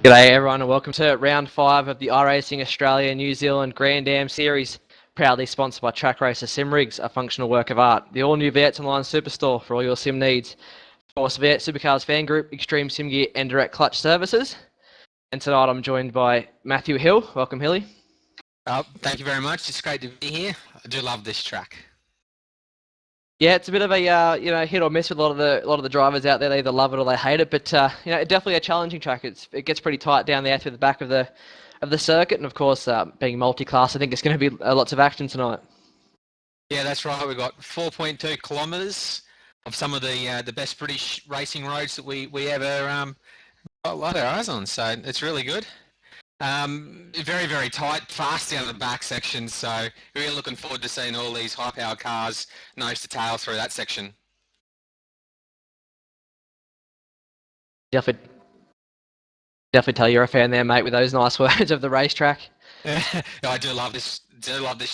G'day everyone and welcome to round 5 of the iRacing Australia New Zealand Grand Am Series, proudly sponsored by Track Racer Sim Rigs, a functional work of art. The all-new V8s Online Superstore for all your sim needs. Of course, V8 Supercars Fan Group, Extreme Sim Gear and Direct Clutch Services. And tonight I'm joined by Matthew Hill. Welcome, Hilly. Thank you very much. It's great to be here. I do love this track. Yeah, it's a bit of a hit or miss with a lot of the drivers out there. They either love it or they hate it. But definitely a challenging track. It gets pretty tight down there through the back of the circuit, and of course, being multi-class, I think it's going to be lots of action tonight. Yeah, that's right. We've got 4.2 kilometres of some of the best British racing roads that we ever got a lot of eyes on. So it's really good. Very, very tight, fast down the back section. So really looking forward to seeing all these high-powered cars nose to tail through that section. Definitely tell you're a fan there, mate, with those nice words of the racetrack. I do love this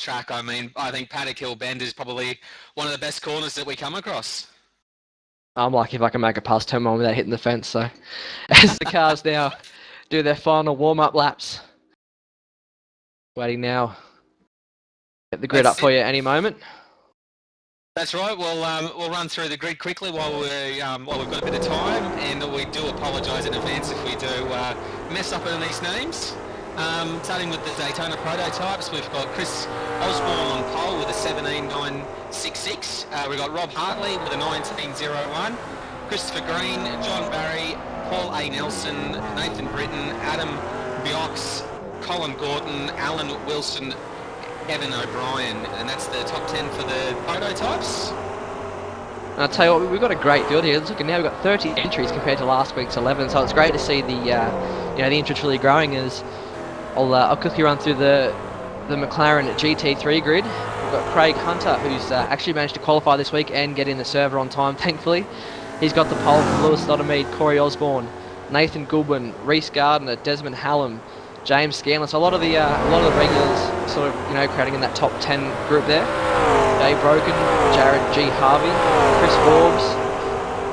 track. I mean, I think Paddock Hill Bend is probably one of the best corners that we come across. I'm lucky if I can make a past turn one without hitting the fence. So, as the cars now do their final warm-up laps, waiting now. Get the grid up for you any moment. That's right. We'll run through the grid quickly while we've got a bit of time, and we do apologise in advance if we do mess up on these names. Starting with the Daytona prototypes, we've got Chris Osborne on pole with a 17.966. We've got Rob Hartley with a 19.01. Christopher Green, John Barry, Paul A. Nelson, Nathan Britton, Adam Biox, Colin Gordon, Alan Wilson, Evan O'Brien, and that's the top 10 for the prototypes. And I'll tell you what, we've got a great field here. Look, now we've got 30 entries compared to last week's 11, so it's great to see the interest really growing. As I'll quickly run through the McLaren GT3 grid. We've got Craig Hunter, who's actually managed to qualify this week and get in the server on time, thankfully. He's got the pole from Lewis Lottermead, Corey Osborne, Nathan Goodwin, Reese Gardner, Desmond Hallam, James Scanlon. So a lot of the regulars sort of crowding in that top 10 group there. Dave Broken, Jared G Harvey, Chris Forbes,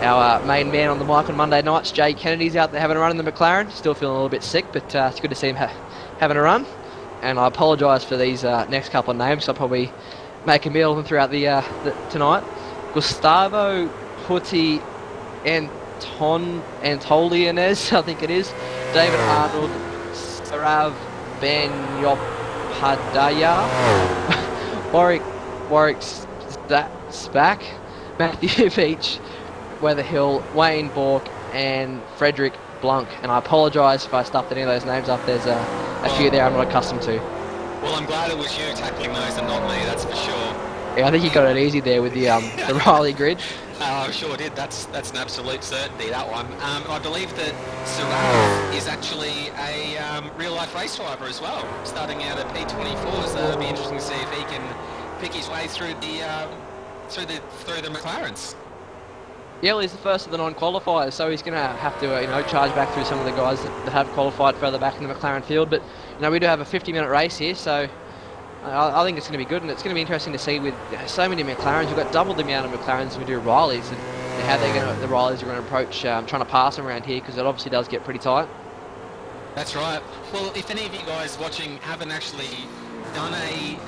our main man on the mic on Monday nights. Jay Kennedy's out there having a run in the McLaren. Still feeling a little bit sick, but it's good to see him having a run. And I apologise for these next couple of names. I'll probably make a meal of them throughout the tonight. Gustavo Hutti Antolianez, I think it is. David Arnold, Sarav Banyopadaya, Warwick Spack, Matthew Beach, Weatherhill, Wayne Bork, and Frederick Blanc. And I apologise if I stuffed any of those names up. There's a few there I'm not accustomed to. Well, I'm glad it was you tackling those and not me, that's for sure. Yeah, I think you got it easy there with the Riley grid. I sure did. That's an absolute certainty, that one. I believe that Sarav is actually a real-life race driver as well, starting out at P24. So it'll be interesting to see if he can pick his way through the McLarens. Yeah, well, he's the first of the non-qualifiers, so he's going to have to charge back through some of the guys that have qualified further back in the McLaren field. But we do have a 50-minute race here, so I think it's going to be good, and it's going to be interesting to see with so many McLarens. We've got double the amount of McLarens as we do Rileys, and how the Rileys are going to approach trying to pass them around here, because it obviously does get pretty tight. That's right. Well, if any of you guys watching haven't actually done a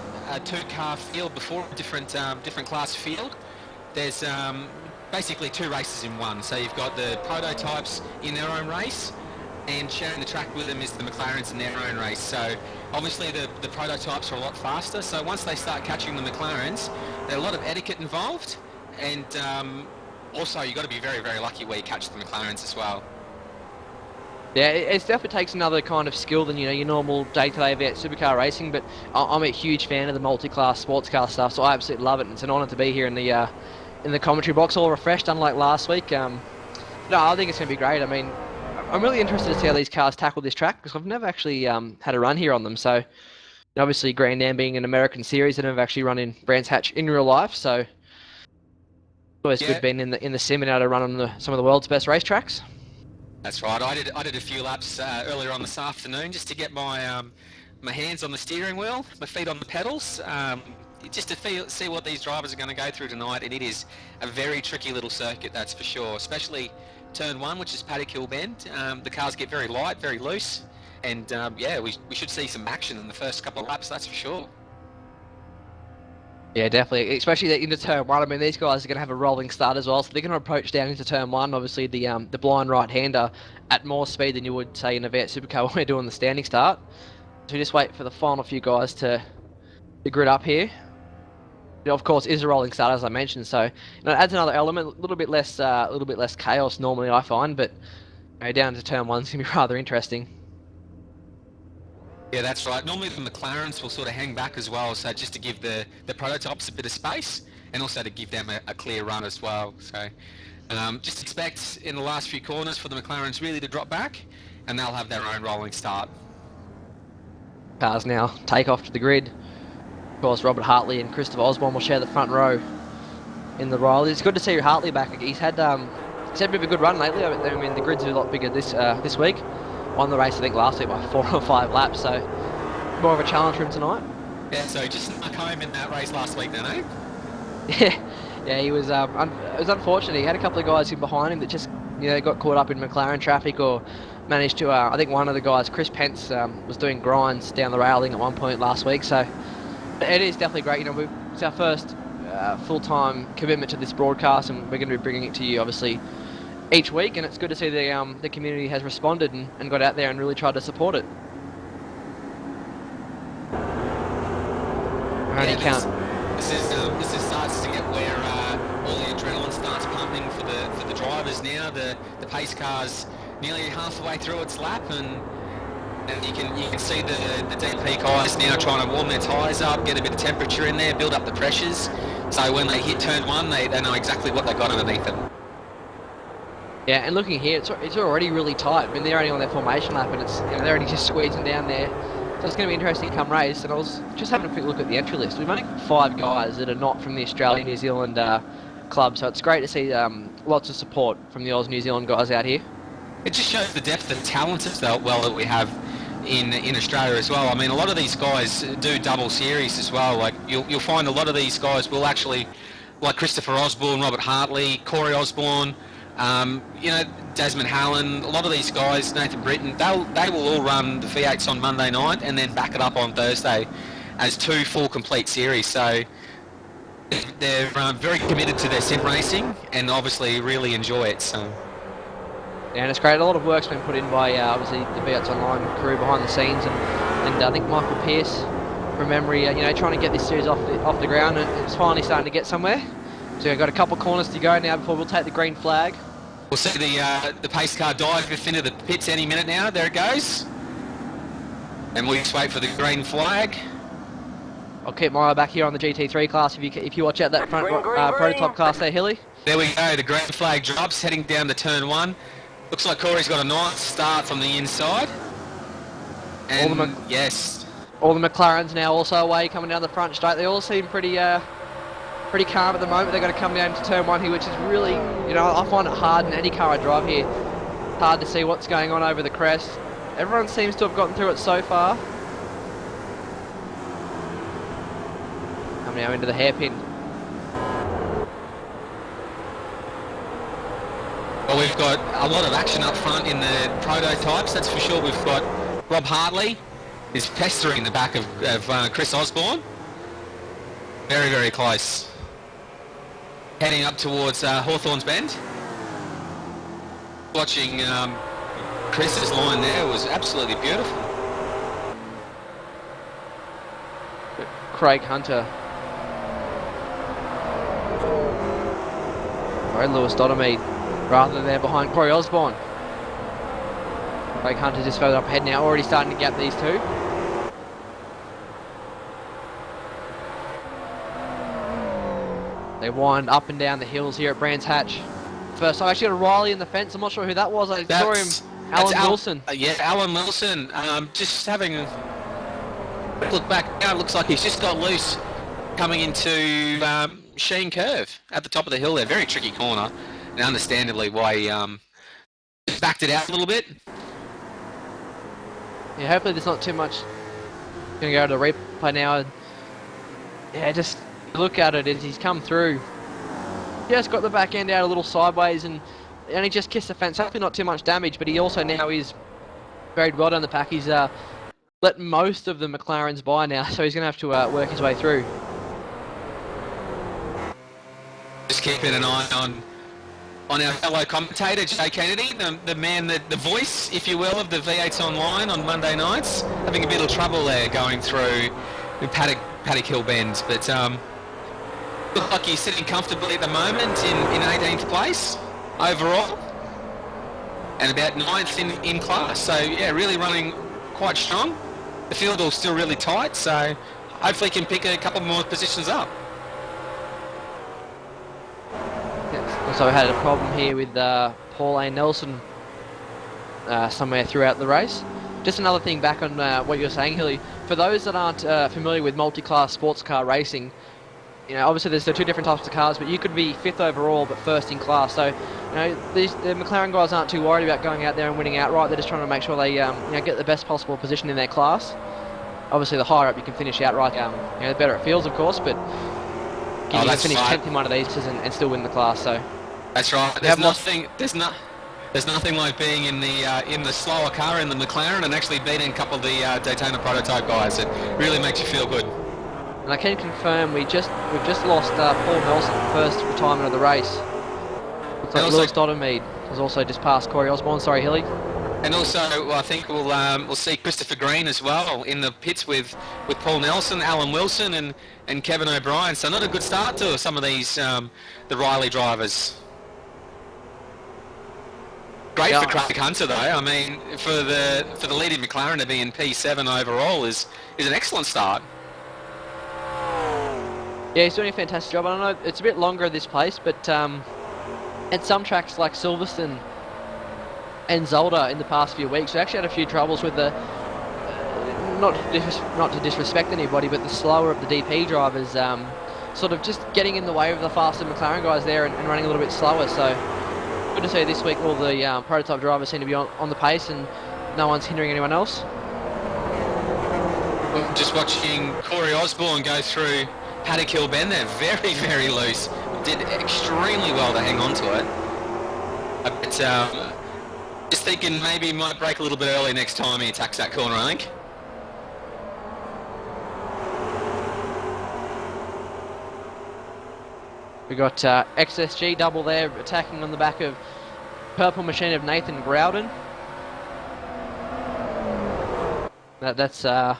two-car field before, different class field, there's basically two races in one. So you've got the prototypes in their own race, and sharing the track with them is the McLarens in their own race. So obviously the prototypes are a lot faster, so once they start catching the McLarens, there's a lot of etiquette involved, and also you've got to be very, very lucky where you catch the McLarens as well. Yeah, it definitely takes another kind of skill than your normal day-to-day V8 supercar racing, but I'm a huge fan of the multi-class sports car stuff, so I absolutely love it, and it's an honour to be here in the commentary box, all refreshed, unlike last week. No, I think it's going to be great. I mean, I'm really interested to see how these cars tackle this track, because I've never actually had a run here on them. So, obviously, Grand Am being an American series, and I've actually run in Brands Hatch in real life. So, it's always good being in the sim and able to run on some of the world's best racetracks. That's right. I did a few laps earlier on this afternoon just to get my my hands on the steering wheel, my feet on the pedals. Just to see what these drivers are going to go through tonight, and it is a very tricky little circuit, that's for sure, especially turn 1, which is Paddock Hill Bend. The cars get very light, very loose, and yeah, we should see some action in the first couple of laps, that's for sure. Yeah, definitely, especially into turn 1. I mean, these guys are going to have a rolling start as well, so they're going to approach down into turn 1, obviously the blind right-hander, at more speed than you would, say, in a Vet Supercar when we're doing the standing start. So we just wait for the final few guys to grid up here. It, of course, is a rolling start, as I mentioned, so it adds another element, a little bit less chaos normally, I find, but down to turn 1's going to be rather interesting. Yeah, that's right. Normally the McLarens will sort of hang back as well, so just to give the prototypes a bit of space, and also to give them a clear run as well. So just expect in the last few corners for the McLarens really to drop back, and they'll have their own rolling start. Cars now take off to the grid. Of course, Robert Hartley and Christopher Osborne will share the front row in the Riley. It's good to see Hartley back. He's had a bit of a good run lately. I mean, the grid's a lot bigger this week. Won the race, I think, last week by 4 or 5 laps, so more of a challenge for him tonight. Yeah, so he just snuck home in that race last week then, eh? Yeah, he was. It was unfortunate. He had a couple of guys in behind him that just, got caught up in McLaren traffic or managed to. I think one of the guys, Chris Pence, was doing grinds down the railing at one point last week. So it is definitely great. It's our first full-time commitment to this broadcast, and we're going to be bringing it to you, obviously, each week, and it's good to see the community has responded and got out there and really tried to support it. This starts to get where all the adrenaline starts pumping for the drivers now. The pace car's nearly halfway through its lap, and you can see the DP guys now trying to warm their tyres up, get a bit of temperature in there, build up the pressures, so when they hit turn 1, they know exactly what they've got underneath them. Yeah, and looking here, it's already really tight. I mean, they're only on their formation lap, and they're already just squeezing down there. So it's going to be interesting come race. And I was just having a quick look at the entry list. We've only got 5 guys that are not from the Australia-New Zealand club, so it's great to see lots of support from the Aus-New Zealand guys out here. It just shows the depth of talent as well that we have in Australia as well. I mean, a lot of these guys do double series as well. Like you'll find a lot of these guys will actually, like Christopher Osborne, Robert Hartley, Corey Osborne. Desmond Hallen, a lot of these guys, Nathan Britton, they will all run the V8s on Monday night and then back it up on Thursday as 2 full complete series. So they're very committed to their sim racing and obviously really enjoy it. So. Yeah, and it's great. A lot of work's been put in by obviously the V8s Online crew behind the scenes, and I think Michael Pearce, from memory, trying to get this series off the ground, and it's finally starting to get somewhere. So we've got a couple of corners to go now before we'll take the green flag. We'll see the pace car dive into the pits any minute now. There it goes. And we'll just wait for the green flag. I'll keep my eye back here on the GT3 class if you watch out that front prototype class there, Hilly. There we go. The green flag drops, heading down to turn 1. Looks like Corey's got a nice start from the inside. And all the McLarens now also away, coming down the front straight. They all seem pretty calm at the moment. They're going to come down to turn 1 here, which is really, I find it hard in any car I drive here. Hard to see what's going on over the crest. Everyone seems to have gotten through it so far. Coming now into the hairpin. Well, we've got a lot of action up front in the prototypes, that's for sure. We've got Rob Hartley is pestering the back of Chris Osborne. Very, very close. Heading up towards Hawthorns Bend. Watching Chris's line there was absolutely beautiful. Craig Hunter. Or Lewis Dottermead, rather than there behind Corey Osborne. Craig Hunter just further up ahead now, already starting to gap these two. They wind up and down the hills here at Brands Hatch. First time, actually got a Riley in the fence. I'm not sure who that was. I saw him, Alan Wilson. Yeah, Alan Wilson. Just having a look back now, it looks like he's just got loose coming into Sheen Curve at the top of the hill there. Very tricky corner, and understandably why he backed it out a little bit. Yeah, hopefully there's not too much. Going to go to the replay now. Yeah, just look at it as he's come through. Just got the back end out a little sideways, and only just kissed the fence. Hopefully not too much damage, but he also now is very well down the pack. He's let most of the McLarens by now, so he's going to have to work his way through. Just keeping an eye on our fellow commentator, Jay Kennedy, the man, the voice, if you will, of the V8s Online on Monday nights. Having a bit of trouble there going through Paddock Hill Bend, but looks like he's sitting comfortably at the moment in 18th place overall, and about 9th in class. So yeah, really running quite strong. The field all still really tight, so hopefully he can pick a couple more positions up. Also had a problem here with Paul A. Nelson somewhere throughout the race. Just another thing back on what you were saying, Hilly. For those that aren't familiar with multi-class sports car racing, you know, obviously there's two different types of cars, but you could be 5th overall but 1st in class. So, you know, the McLaren guys aren't too worried about going out there and winning outright. They're just trying to make sure they you know, get the best possible position in their class. Obviously, the higher up you can finish outright, you know, the better it feels, of course. But you can finish 10th in one of these and still win the class. So. That's right. There's nothing like being in the slower car in the McLaren and actually beating a couple of the Daytona prototype guys. It really makes you feel good. And I can confirm we've just lost Paul Nelson, first retirement of the race. Looks like Lewis Dottermead has also just passed Corey Osborne. Sorry, Hilly. And also, I think we'll see Christopher Green as well in the pits with Paul Nelson, Alan Wilson, and Kevin O'Brien. So not a good start to some of these the Riley drivers. Great for Craig Hunter though. I mean, for the leading McLaren to be in P7 overall is an excellent start. Yeah, he's doing a fantastic job. I don't know, it's a bit longer at this place, but at some tracks like Silverstone and Zolder in the past few weeks, we actually had a few troubles with the not to disrespect anybody, but the slower of the DP drivers sort of just getting in the way of the faster McLaren guys there and running a little bit slower. So good to see this week all the prototype drivers seem to be on the pace and no one's hindering anyone else. I'm just watching Corey Osborne go through Paddock Hill Bend there, very, very loose. Did extremely well to hang on to it. But just thinking maybe he might break a little bit early next time he attacks that corner, I think. We got XSG double there attacking on the back of Purple Machine of Nathan Groudon. That's the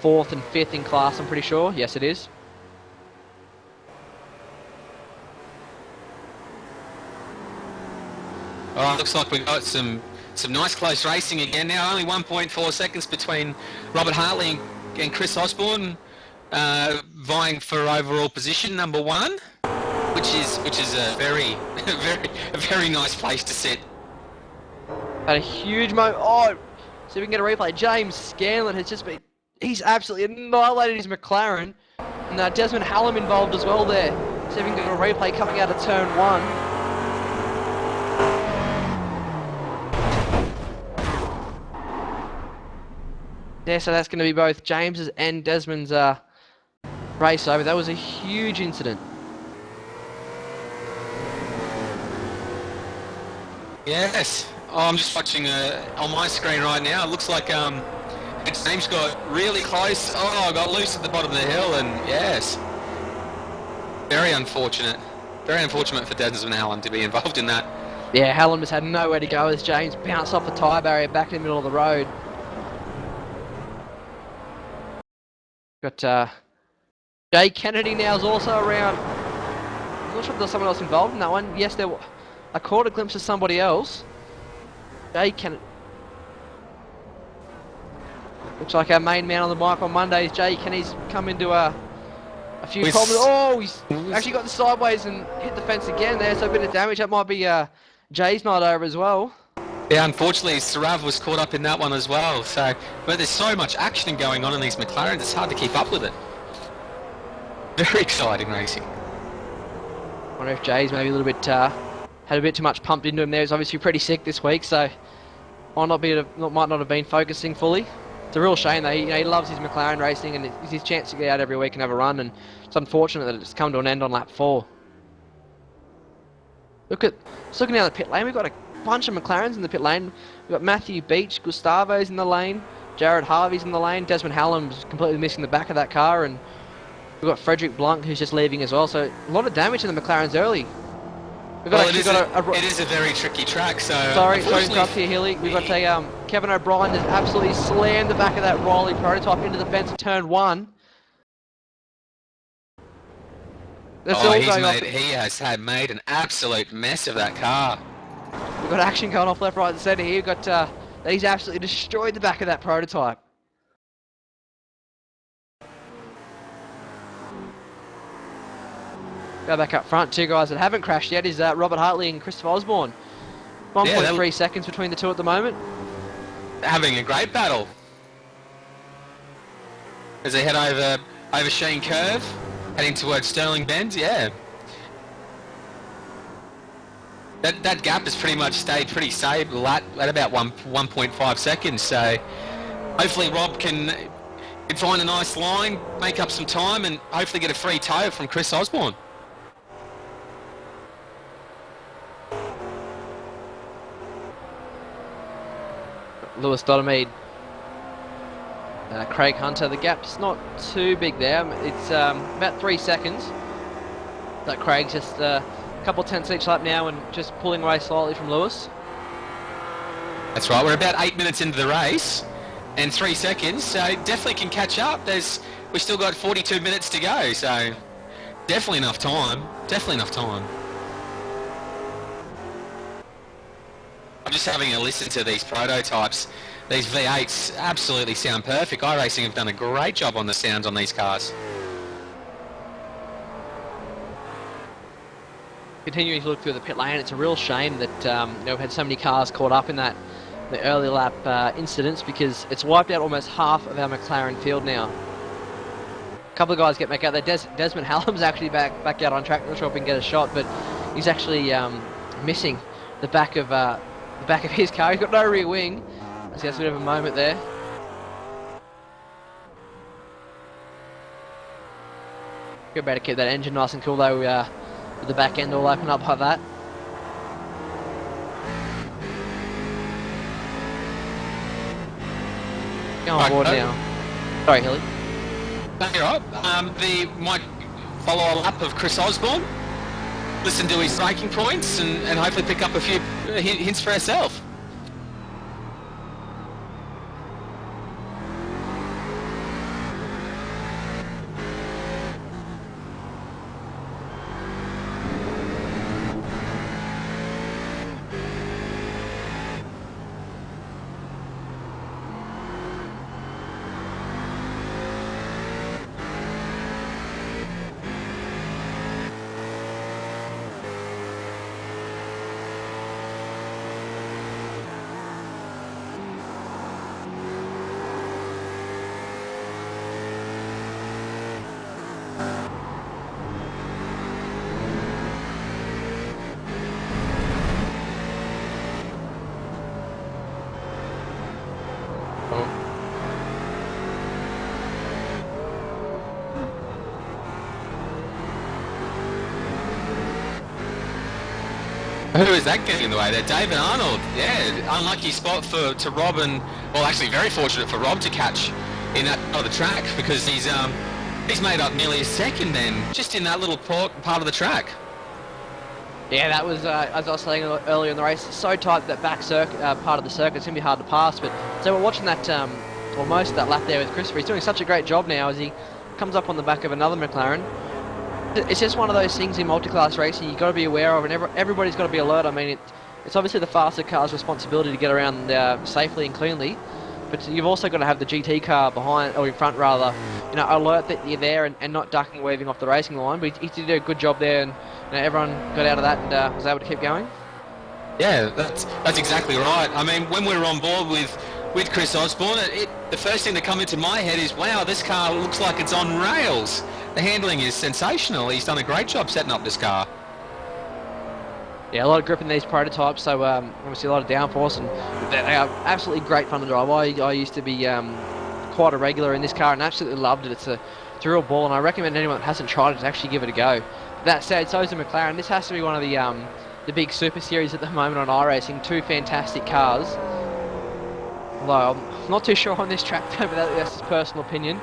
4th and 5th in class, I'm pretty sure. Yes, it is. All right, looks like we got some nice close racing again now. Only 1.4 seconds between Robert Hartley and Chris Osborne vying for overall position number 1, which is a very nice place to sit. Had a huge moment. Oh, see if we can get a replay. James Scanlon has just been, he's absolutely annihilated his McLaren. And Desmond Hallam involved as well there. See if we can get a replay coming out of turn 1. Yeah, so that's going to be both James's and Desmond's race over. That was a huge incident. Yes. Oh, I'm just watching on my screen right now. It looks like James got really close. Oh, got loose at the bottom of the hill, and yes. Very unfortunate. Very unfortunate for Desmond Hallam to be involved in that. Yeah, Hallam just had nowhere to go as James bounced off the tyre barrier back in the middle of the road. Got Jay Kennedy now is also around. I'm not sure if there's someone else involved in that one. Yes, I caught a glimpse of somebody else. Jay Kennedy. Looks like our main man on the mic on Mondays, Jay Kennedy's come into a few problems. Oh, he's actually got the sideways and hit the fence again there, so a bit of damage. That might be Jay's night over as well. Yeah, unfortunately, Sarav was caught up in that one as well. So, but there's so much action going on in these McLarens, it's hard to keep up with it. Very exciting racing. I wonder if Jay's maybe a little bit had a bit too much pumped into him there. He's obviously pretty sick this week, so might not have been focusing fully. It's a real shame though. He loves his McLaren racing, and it's his chance to get out every week and have a run. And it's unfortunate that it's come to an end on lap 4. Just looking down the pit lane, we've got a bunch of McLarens in the pit lane. We've got Matthew Beach, Gustavo's in the lane, Jared Harvey's in the lane, Desmond Hallam's completely missing the back of that car, and we've got Frederick Blanc who's just leaving as well. So a lot of damage in the McLarens early. It is a very tricky track, so... Sorry to interrupt here, Hilly. We've got Kevin O'Brien just absolutely slammed the back of that Riley prototype into the fence of turn 1. He has made an absolute mess of that car. We've got action going off left, right and centre here. We've got he's absolutely destroyed the back of that prototype. Go back up front, two guys that haven't crashed yet is Robert Hartley and Christopher Osborne. 1.3 seconds between the two at the moment. Having a great battle. As they head over Sheen Curve, heading towards Sterling Bend, yeah. That gap has pretty much stayed pretty stable at about 1.5 seconds, so hopefully Rob can find a nice line, make up some time, and hopefully get a free tow from Chris Osborne. Lewis Dottermead, Craig Hunter. The gap's not too big there. It's about 3 seconds. That Craig's just a couple tenths each lap now and just pulling away slightly from Lewis. That's right. We're about 8 minutes into the race and 3 seconds, so definitely can catch up. We've still got 42 minutes to go, so definitely enough time. Definitely enough time. I'm just having a listen to these prototypes. These V8s absolutely sound perfect. iRacing have done a great job on the sounds on these cars. Continuing to look through the pit lane, it's a real shame that we've had so many cars caught up in the early lap incidents, because it's wiped out almost half of our McLaren field now. A couple of guys get back out there. Desmond Hallam's actually back out on track. I'm not sure if we can get a shot, but he's actually missing the back of his car. He's got no rear wing. So that's a bit of a moment there. Good better keep that engine nice and cool though, with the back end all open up like that. Go on board now. Sorry, Hilly. No, you're right. Might follow a lap of Chris Osborne. Listen to his braking points and hopefully pick up a few hints for ourselves. Who is that getting in the way there? David Arnold. Yeah, unlucky spot to Rob, and well, actually very fortunate for Rob to catch in that part of the track, because he's made up nearly a second then, just in that little part of the track. Yeah, that was, as I was saying earlier in the race, so tight that back part of the circuit, it's going to be hard to pass. But so we're watching that, or most of that lap there with Christopher. He's doing such a great job now as he comes up on the back of another McLaren. It's just one of those things in multi-class racing you've got to be aware of, and everybody's got to be alert. I mean, it's obviously the faster car's responsibility to get around safely and cleanly, but you've also got to have the GT car behind, or in front rather, alert that you're there and not ducking, weaving off the racing line. But he did a good job there, and everyone got out of that and was able to keep going. Yeah, that's exactly right. I mean, when we were on board with Chris Osborne, the first thing that come into my head is, wow, this car looks like it's on rails. The handling is sensational. He's done a great job setting up this car. Yeah, a lot of grip in these prototypes, so obviously a lot of downforce, and they are absolutely great fun to drive. I used to be quite a regular in this car and absolutely loved it. It's a real ball, and I recommend anyone that hasn't tried it to actually give it a go. That said, so is the McLaren. This has to be one of the the big super series at the moment on iRacing. Two fantastic cars. Although I'm not too sure on this track, but that's his personal opinion.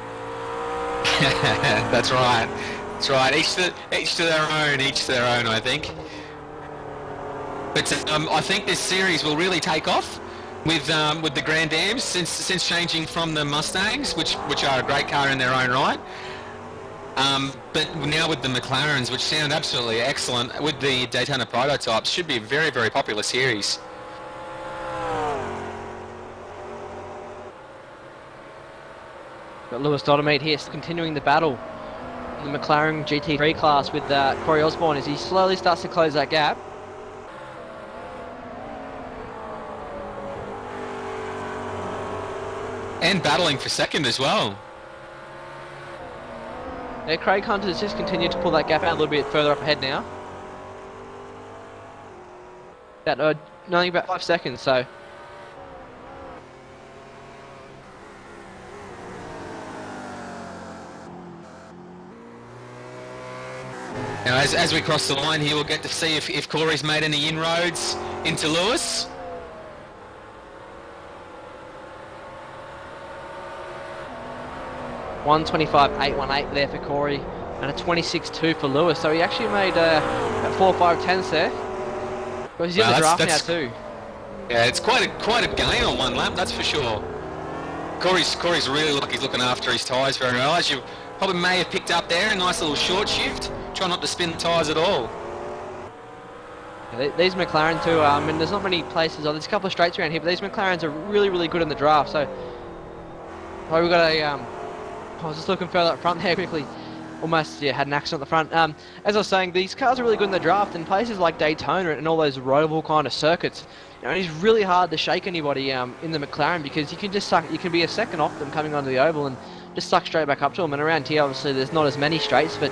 That's right. That's right. Each to their own, I think. But I think this series will really take off with the Grand Ams since changing from the Mustangs, which are a great car in their own right. But now with the McLarens, which sound absolutely excellent, with the Daytona prototypes, should be a very, very popular series. Got Lewis Doddermeat here continuing the battle in the McLaren GT3 class with Corey Osborne as he slowly starts to close that gap. And battling for second as well. Yeah, Craig Hunter's just continued to pull that gap out a little bit further up ahead now. Only about 5 seconds, so. Now, as we cross the line here, we'll get to see if Corey's made any inroads into Lewis. .125.818 there for Corey and a 26.2 for Lewis, so he actually made about 4 or 5 tenths there. But he's in the draft now too. Yeah, it's quite a gain on one lap, that's for sure. Corey's really like he's looking after his tyres very well, as you probably may have picked up there. A nice little short shift. Try not to spin the tyres at all. Yeah, these McLaren too, I mean, there's not many places, there's a couple of straights around here, but these McLarens are really, really good in the draft. So we've got a I was just looking further up front there quickly. Almost, had an accident at the front. As I was saying, these cars are really good in the draft, and places like Daytona and all those roval kind of circuits, it's really hard to shake anybody in the McLaren, because you can be a second off them coming onto the oval and just suck straight back up to them. And around here, obviously, there's not as many straights, but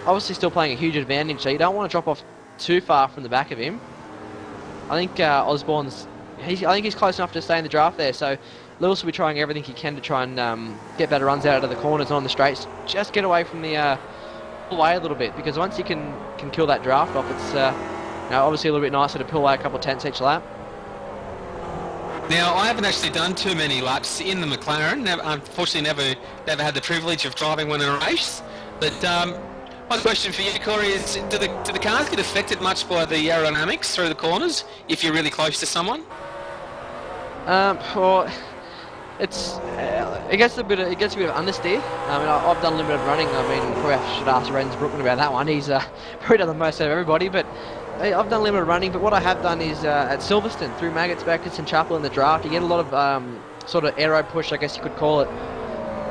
obviously still playing a huge advantage, so you don't want to drop off too far from the back of him. I think Osborne's, I think he's close enough to stay in the draft there, so Lewis will be trying everything he can to try and get better runs out of the corners and on the straights. Just get away from the pull away a little bit, because once you can kill that draft off, it's obviously a little bit nicer to pull away a couple of tenths each lap. Now, I haven't actually done too many laps in the McLaren. Unfortunately, never had the privilege of driving one in a race. But my question for you, Corey, is do the cars get affected much by the aerodynamics through the corners if you're really close to someone? Well, it gets a bit of understeer. I mean, I've done a little bit of running. I mean, probably I should ask Renz Brookman about that one. He's probably done the most out of everybody, but I've done a little bit of running. But what I have done is at Silverstone, through Maggots, Beckett and Chapel in the draft, you get a lot of sort of aero push, I guess you could call it.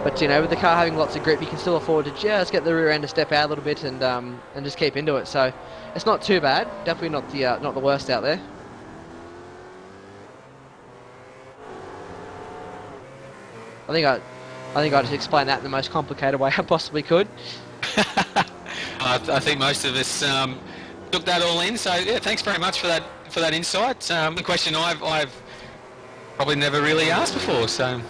But with the car having lots of grip, you can still afford to just get the rear end to step out a little bit and just keep into it. So it's not too bad. Definitely not the worst out there. I think I just explained that in the most complicated way I possibly could. I think most of us took that all in. So yeah, thanks very much for that insight. A question I've probably never really asked before. So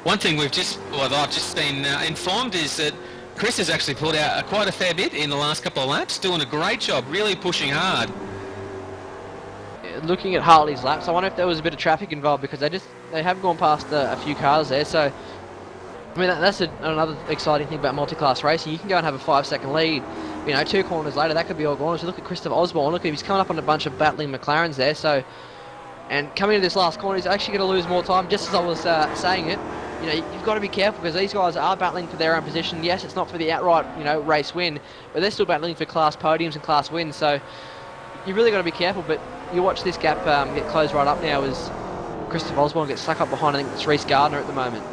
one thing I've just been informed is that Chris has actually pulled out quite a fair bit in the last couple of laps, doing a great job, really pushing hard. Looking at Hartley's laps, I wonder if there was a bit of traffic involved, because they have gone past a few cars there. So I mean, that's another exciting thing about multi-class racing. You can go and have a 5-second lead. 2 corners later, that could be all gone. So look at Christopher Osborne. Look, he's coming up on a bunch of battling McLarens there. So, and coming into this last corner, he's actually going to lose more time. Just as I was saying it, you've got to be careful, because these guys are battling for their own position. Yes, it's not for the outright, race win, but they're still battling for class podiums and class wins. So you really got to be careful. But you watch this gap get closed right up now as Christopher Osborne gets stuck up behind, I think it's Reece Gardner at the moment.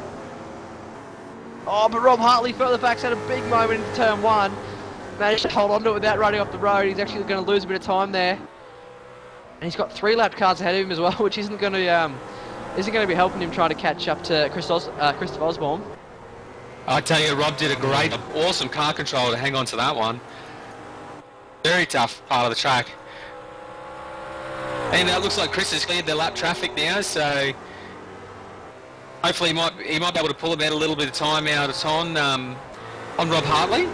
Oh, but Rob Hartley further back's had a big moment into turn 1. Managed to hold on to it without running off the road. He's actually going to lose a bit of time there. And he's got 3 lap cars ahead of him as well, which isn't going to be helping him trying to catch up to Christopher Osborne. I tell you, Rob did a great, awesome car control to hang on to that one. Very tough part of the track. And it looks like Chris has cleared the lap traffic now, so hopefully he might be able to pull about a little bit of time out of Ton. On Rob Hartley.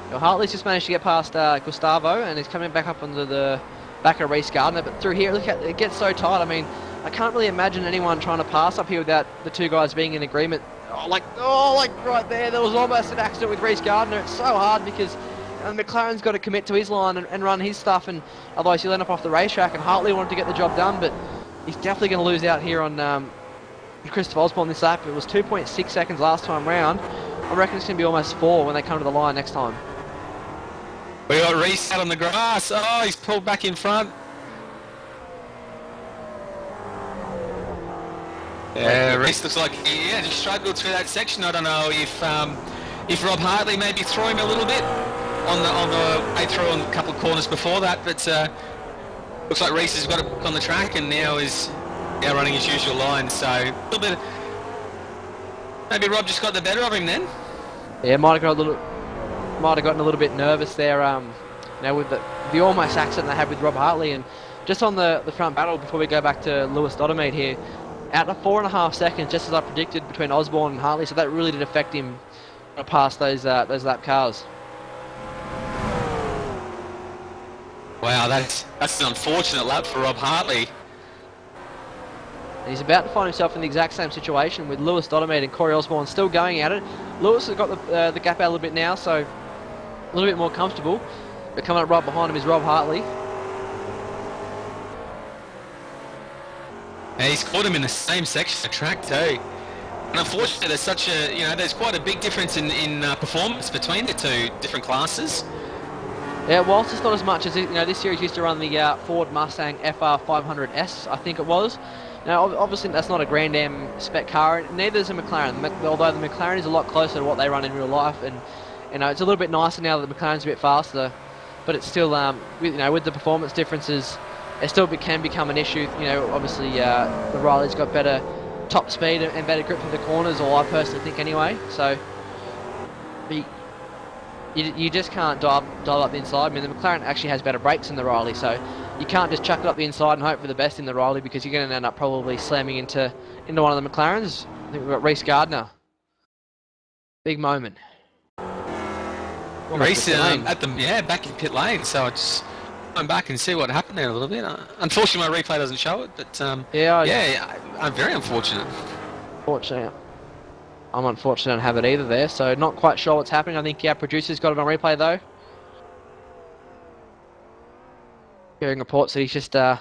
Well, Hartley's just managed to get past Gustavo, and he's coming back up onto the back of Reece Gardner. But through here, look at it gets so tight. I mean, I can't really imagine anyone trying to pass up here without the two guys being in agreement. Like right there was almost an accident with Reece Gardner. It's so hard because McLaren's got to commit to his line and run his stuff, and otherwise he'll end up off the racetrack. And Hartley wanted to get the job done, but he's definitely going to lose out here on Christopher Osborne this lap. It was 2.6 seconds last time round. I reckon it's going to be almost 4 when they come to the line next time. We got Reece out on the grass. Oh, he's pulled back in front. Yeah, Reece looks like he just struggled through that section. I don't know if Rob Hartley maybe threw him a little bit on the way through on a couple of corners before that, but looks like Reece has got it on the track and now is running his usual line. So a little bit. Maybe Rob just got the better of him then. Yeah, might have gotten a little bit nervous there. With the almost accident they had with Rob Hartley, and just on the front battle before we go back to Lewis Doddermead here, out of 4.5 seconds, just as I predicted, between Osborne and Hartley, so that really did affect him past those lap cars. Wow, that's an unfortunate lap for Rob Hartley. And he's about to find himself in the exact same situation with Lewis Doddermead and Corey Osborne still going at it. Lewis has got the gap out a little bit now, so a little bit more comfortable. But coming up right behind him is Rob Hartley. And he's caught him in the same section of track too. And unfortunately, there's quite a big difference in performance between the two different classes. Yeah, whilst it's not as much as this series used to run the Ford Mustang FR 500S, I think it was. Now, obviously, that's not a Grand Am spec car. Neither is a McLaren. Although the McLaren is a lot closer to what they run in real life, and it's a little bit nicer now that the McLaren's a bit faster. But it's still, with the performance differences, it still can become an issue. Obviously, the Riley's got better top speed and better grip for the corners, or I personally think anyway. So you just can't dial up the inside. I mean, the McLaren actually has better brakes than the Riley, so you can't just chuck it up the inside and hope for the best in the Riley, because you're going to end up probably slamming into one of the McLarens. I think we've got Reece Gardner. Big moment. Reece back in pit lane, so I just come back and see what happened there a little bit. Unfortunately, my replay doesn't show it, but I'm very unfortunate. I'm unfortunate I don't have it either there, so not quite sure what's happening. I think our producer's got it on replay though. Hearing reports that he's just spun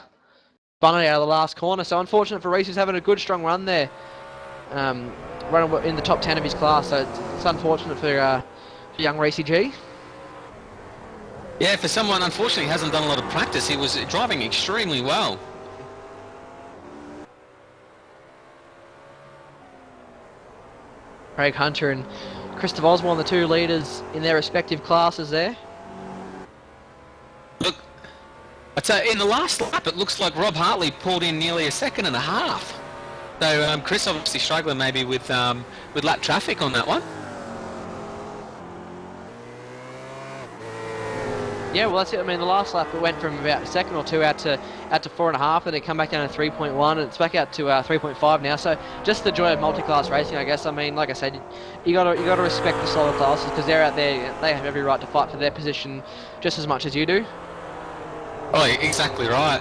it out of the last corner, so unfortunate for Reece, who's having a good strong run there. Running in the top 10 of his class, so it's unfortunate for young Reece G. Yeah, for someone unfortunately who hasn't done a lot of practice, he was driving extremely well. Craig Hunter and Christopher Osborne, the two leaders in their respective classes there. Look, I'd say in the last lap it looks like Rob Hartley pulled in nearly 1.5 seconds. So Chris obviously struggling maybe with lap traffic on that one. Yeah, well that's it. I mean, the last lap it went from about 1 second or 2 out to 4.5, and then come back down to 3.1, and it's back out to 3.5 now. So just the joy of multi-class racing, I guess. I mean, like I said, you got to respect the solo classes, because they're out there. They have every right to fight for their position just as much as you do. Oh, exactly right.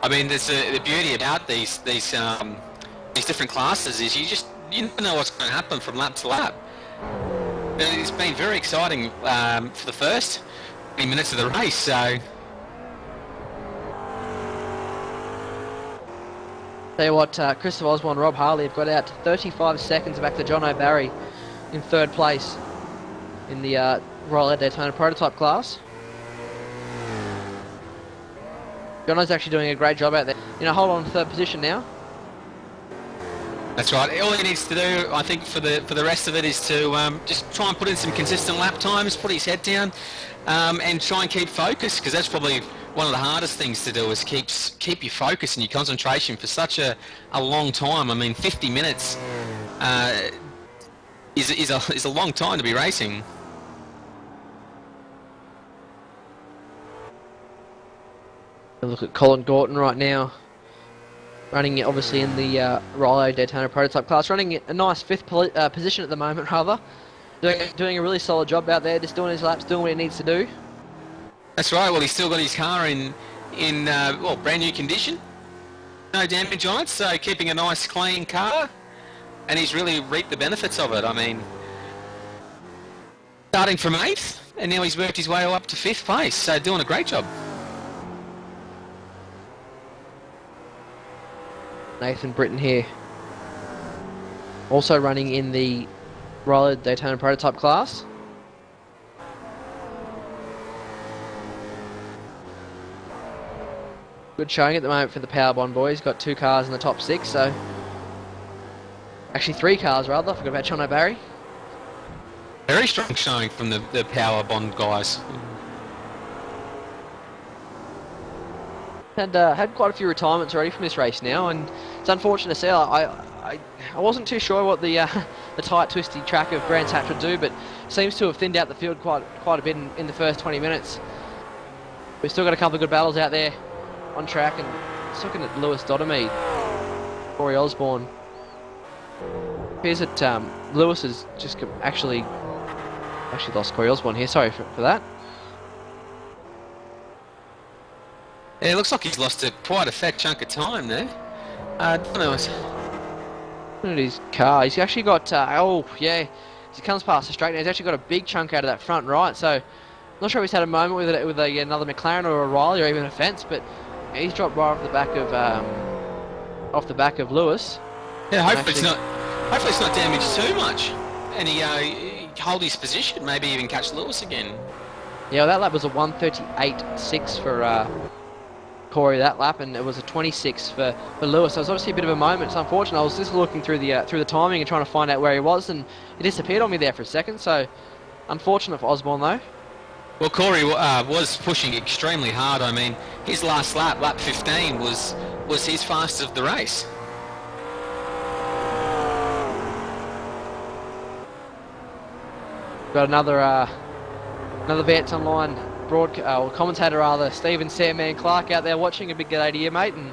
I mean, there's the beauty about these different classes is you never know what's going to happen from lap to lap. It's been very exciting for the first 20 minutes of the race. So, tell you what, Christopher Osborne and Rob Hartley have got out to 35 seconds back to John O'Barry in third place in the Royal Daytona prototype class. Jono's actually doing a great job out there. Hold on to third position now. That's right. All he needs to do, I think, for the rest of it is to just try and put in some consistent lap times, put his head down, and try and keep focus, because that's probably one of the hardest things to do, is keep your focus and your concentration for such a long time. I mean, 50 minutes is a long time to be racing. Look at Colin Gorton right now. running it obviously in the Rilo Daytona prototype class, running a nice fifth position at the moment, rather. Doing a really solid job out there, just doing his laps, doing what he needs to do. That's right. Well, he's still got his car in well, brand new condition. No damage on it, so keeping a nice clean car, and he's really reaped the benefits of it. I mean, starting from 8th, and now he's worked his way up to 5th place, so doing a great job. Nathan Britton here, also running in the Rilo Daytona prototype class. Good showing at the moment for the Powerbond boys. Got 2 cars in the top 6, so actually 3 cars rather. I forgot about Jono Barry. Very strong showing from the Power Bond guys. Had quite a few retirements already from this race now, and it's unfortunate to say. I wasn't too sure what the tight, twisty track of Brands Hatch would do, but seems to have thinned out the field quite a bit in the first 20 minutes. We've still got a couple of good battles out there on track, and just looking at Lewis Dottermead, Corey Osborne. Appears that Lewis has just actually lost Corey Osborne here. Sorry for that. Yeah, it looks like he's lost quite a fat chunk of time there. I don't know. Look at his car. He's actually got, oh yeah, as he comes past the straight now, he's actually got a big chunk out of that front right, so I'm not sure if he's had a moment with another McLaren or a Riley or even a fence, but he's dropped right off the back of Lewis. Yeah, hopefully it's not damaged too much, and he hold his position, maybe even catch Lewis again. Yeah, well, that lap was a 1:38.6 for Corey that lap, and it was a 26 for Lewis. So it was obviously a bit of a moment. It's unfortunate. I was just looking through the timing and trying to find out where he was, and he disappeared on me there for a second. So unfortunate for Osborne though. Well, Corey was pushing extremely hard. I mean, his last lap, lap 15, was his fastest of the race. Got another Vets Online commentator rather, Stephen Sandman Clark out there watching. A big g'day to you, mate, and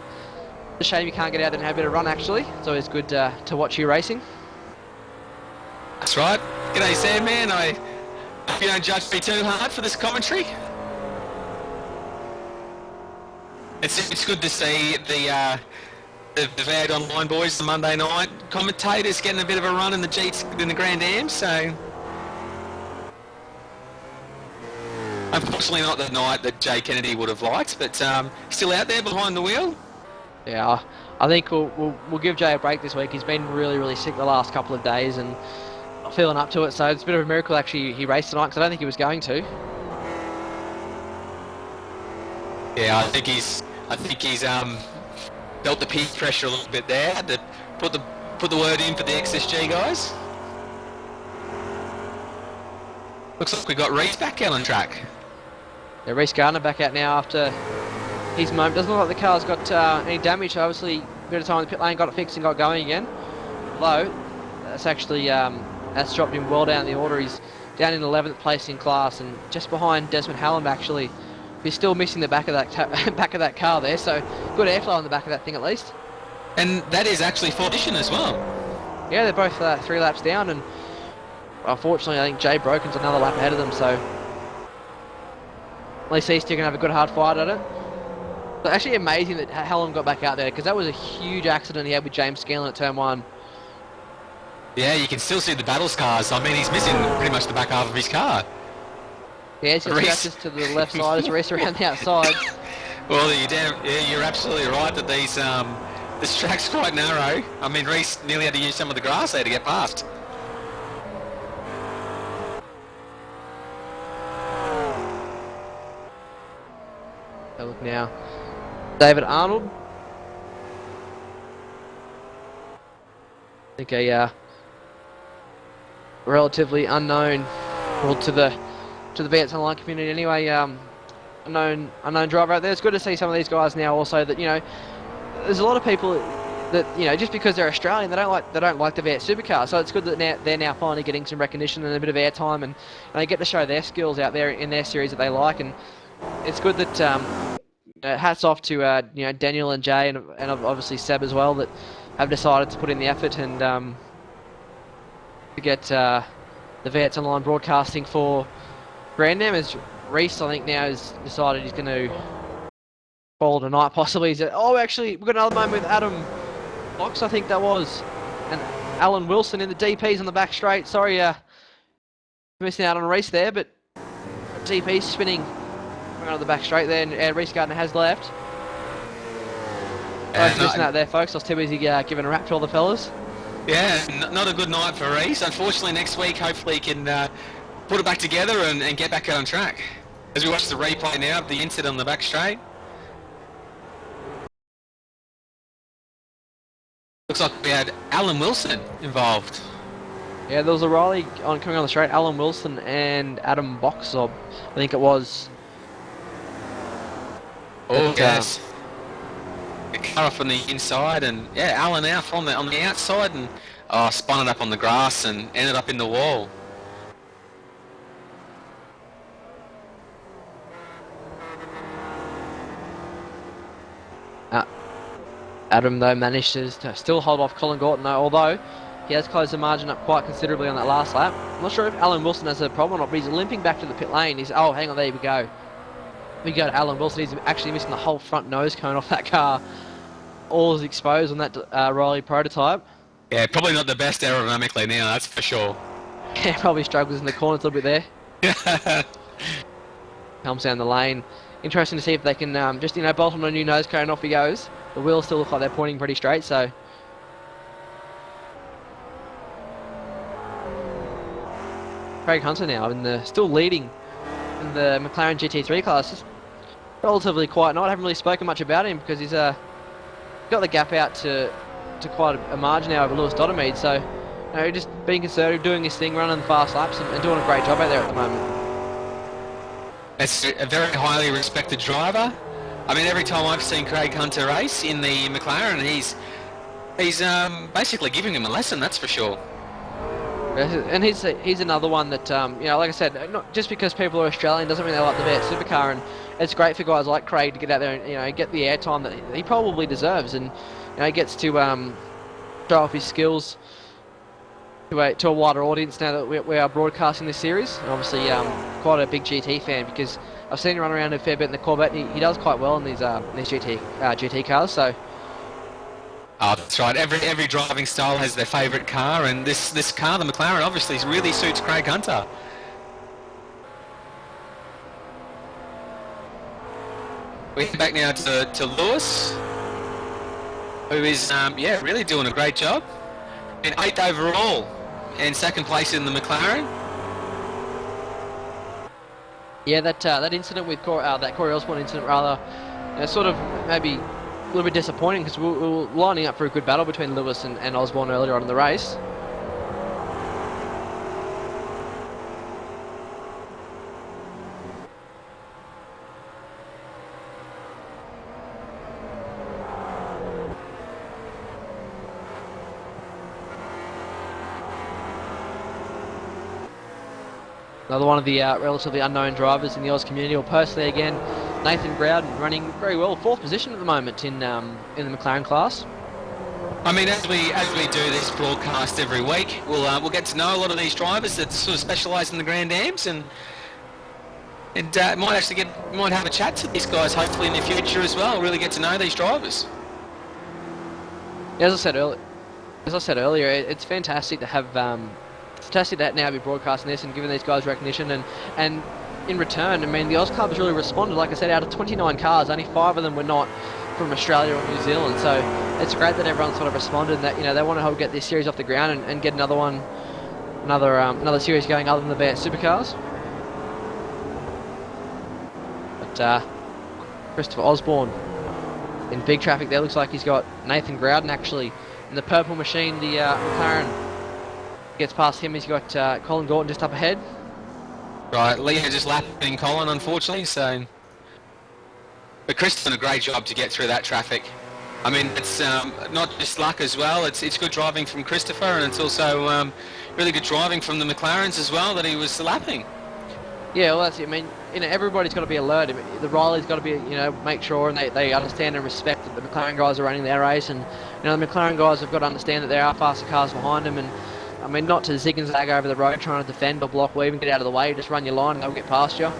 it's a shame you can't get out there and have a bit of run actually. It's always good to watch you racing. That's right. G'day Sandman, I hope you don't judge me too hard for this commentary. It's good to see the VAD Online boys, the Monday night commentators, getting a bit of a run in the Grand Am, so unfortunately not the night that Jay Kennedy would have liked, but still out there behind the wheel. Yeah, I think we'll give Jay a break this week. He's been really sick the last couple of days and not feeling up to it, so it's a bit of a miracle actually he raced tonight, because I don't think he was going to. Yeah, I think he's felt the peer pressure a little bit there. Had to put the word in for the XSG guys. Looks like we got Reese back out on track. Yeah, Reese Gardner back out now after his moment. Doesn't look like the car's got any damage. Obviously, a bit of time in the pit lane, got it fixed and got going again. Although, that's actually that's dropped him well down the order. He's down in 11th place in class and just behind Desmond Hallam actually. He's still missing the back of that car there, so good airflow on the back of that thing at least. And that is actually for position as well. Yeah, they're both 3 laps down, and unfortunately I think Jay Broken's another lap ahead of them, so at least he's still going to have a good hard fight at it. But actually amazing that Hallam got back out there, because that was a huge accident he had with James Scanlon at turn 1. Yeah, you can still see the battle scars. I mean, he's missing pretty much the back half of his car. Yeah, it's just scratches to the left side, it's Reese around the outside. Well, you're absolutely right that this track's quite narrow. I mean, Reese nearly had to use some of the grass there to get past. So look now, David Arnold. I think a relatively unknown, well, to the VX Online community anyway, unknown driver out there. It's good to see some of these guys now also that, you know, there's a lot of people that, you know, just because they're Australian, they don't like the VX supercar. So it's good that they're now finally getting some recognition and a bit of airtime, and they get to show their skills out there in their series that they like. And it's good that hats off to Daniel and Jay and obviously Seb as well that have decided to put in the effort and to get the vets online broadcasting for Grandam. As Reese, I think now has decided he's going to call tonight possibly. Actually we've got another moment with Adam Box, I think that was, and Alan Wilson in the DPs on the back straight. Sorry, missing out on Reese there, but DP spinning around the back straight there, and Reese Gardner has left. Sorry for missing that there, folks. I was too busy giving a rap to all the fellas. Yeah, not a good night for Reese. Unfortunately, next week, hopefully he can put it back together and get back on track. As we watch the replay now of the incident on the back straight. Looks like we had Alan Wilson involved. Yeah, there was a Riley coming on the straight, Alan Wilson and Adam Boxob, I think it was. Oh, yes. The car off on the inside, and yeah, Alan out on the outside, and spun it up on the grass and ended up in the wall. Adam, though, managed to still hold off Colin Gorton, though, although he has closed the margin up quite considerably on that last lap. I'm not sure if Alan Wilson has a problem or not, but he's limping back to the pit lane. Oh, hang on, there we go. We go to Alan Wilson. He's actually missing the whole front nose cone off that car. All is exposed on that Riley prototype. Yeah, probably not the best aerodynamically now, that's for sure. Yeah, probably struggles in the corners a little bit there. Comes down the lane. Interesting to see if they can just bolt on a new nose cone and off he goes. The wheels still look like they're pointing pretty straight, so. Craig Hunter now still leading in the McLaren GT3 class. Just relatively quiet night. I haven't really spoken much about him because he's got the gap out to quite a margin now over Lewis Dottermead. So, just being conservative, doing his thing, running fast laps, and doing a great job out there at the moment. It's a very highly respected driver. I mean, every time I've seen Craig Hunter race in the McLaren, he's basically giving him a lesson, that's for sure. And he's another one that, like I said, not just because people are Australian doesn't mean they like the V8 supercar, and it's great for guys like Craig to get out there and, get the airtime that he probably deserves, and, he gets to show off his skills to a wider audience now that we are broadcasting this series. And obviously, quite a big GT fan because I've seen him run around a fair bit in the Corvette. And he does quite well in these GT cars. So. Oh, that's right. Every driving style has their favourite car, and this car, the McLaren, obviously really suits Craig Hunter. We head back now to Lewis, who is really doing a great job. In 8th overall, and 2nd place in the McLaren. Yeah, that incident with that Corey Osborne incident, rather, sort of maybe a little bit disappointing because we were lining up for a good battle between Lewis and Osborne earlier on in the race. Another one of the relatively unknown drivers in the Oz community, or personally again, Nathan Growden, running very well, 4th position at the moment in the McLaren class. I mean, as we do this broadcast every week, we'll get to know a lot of these drivers that sort of specialise in the Grand Ams, and might have a chat to these guys hopefully in the future as well. Really get to know these drivers. As I said earlier, it's fantastic to have. Fantastic to now be broadcasting this and giving these guys recognition, and in return, I mean, the Oz Club has really responded. Like I said, out of 29 cars, only 5 of them were not from Australia or New Zealand, so it's great that everyone sort of responded and that they want to help get this series off the ground and get another series going other than the V8 supercars. But Christopher Osborne in big traffic there. Looks like he's got Nathan Growden actually in the purple machine, the McLaren. Gets past him, he's got Colin Gorton just up ahead. Right, Leo just lapping Colin, unfortunately, so. But Chris done a great job to get through that traffic. I mean, it's not just luck as well, it's good driving from Christopher, and it's also really good driving from the McLarens as well that he was lapping. Yeah, well, that's it. I mean, everybody's got to be alert. I mean, the Riley's got to be, make sure and they understand and respect that the McLaren guys are running their race, and the McLaren guys have got to understand that there are faster cars behind them, and I mean, not to zig and zag over the road trying to defend or block, weave and get out of the way. Just run your line and they'll get past you.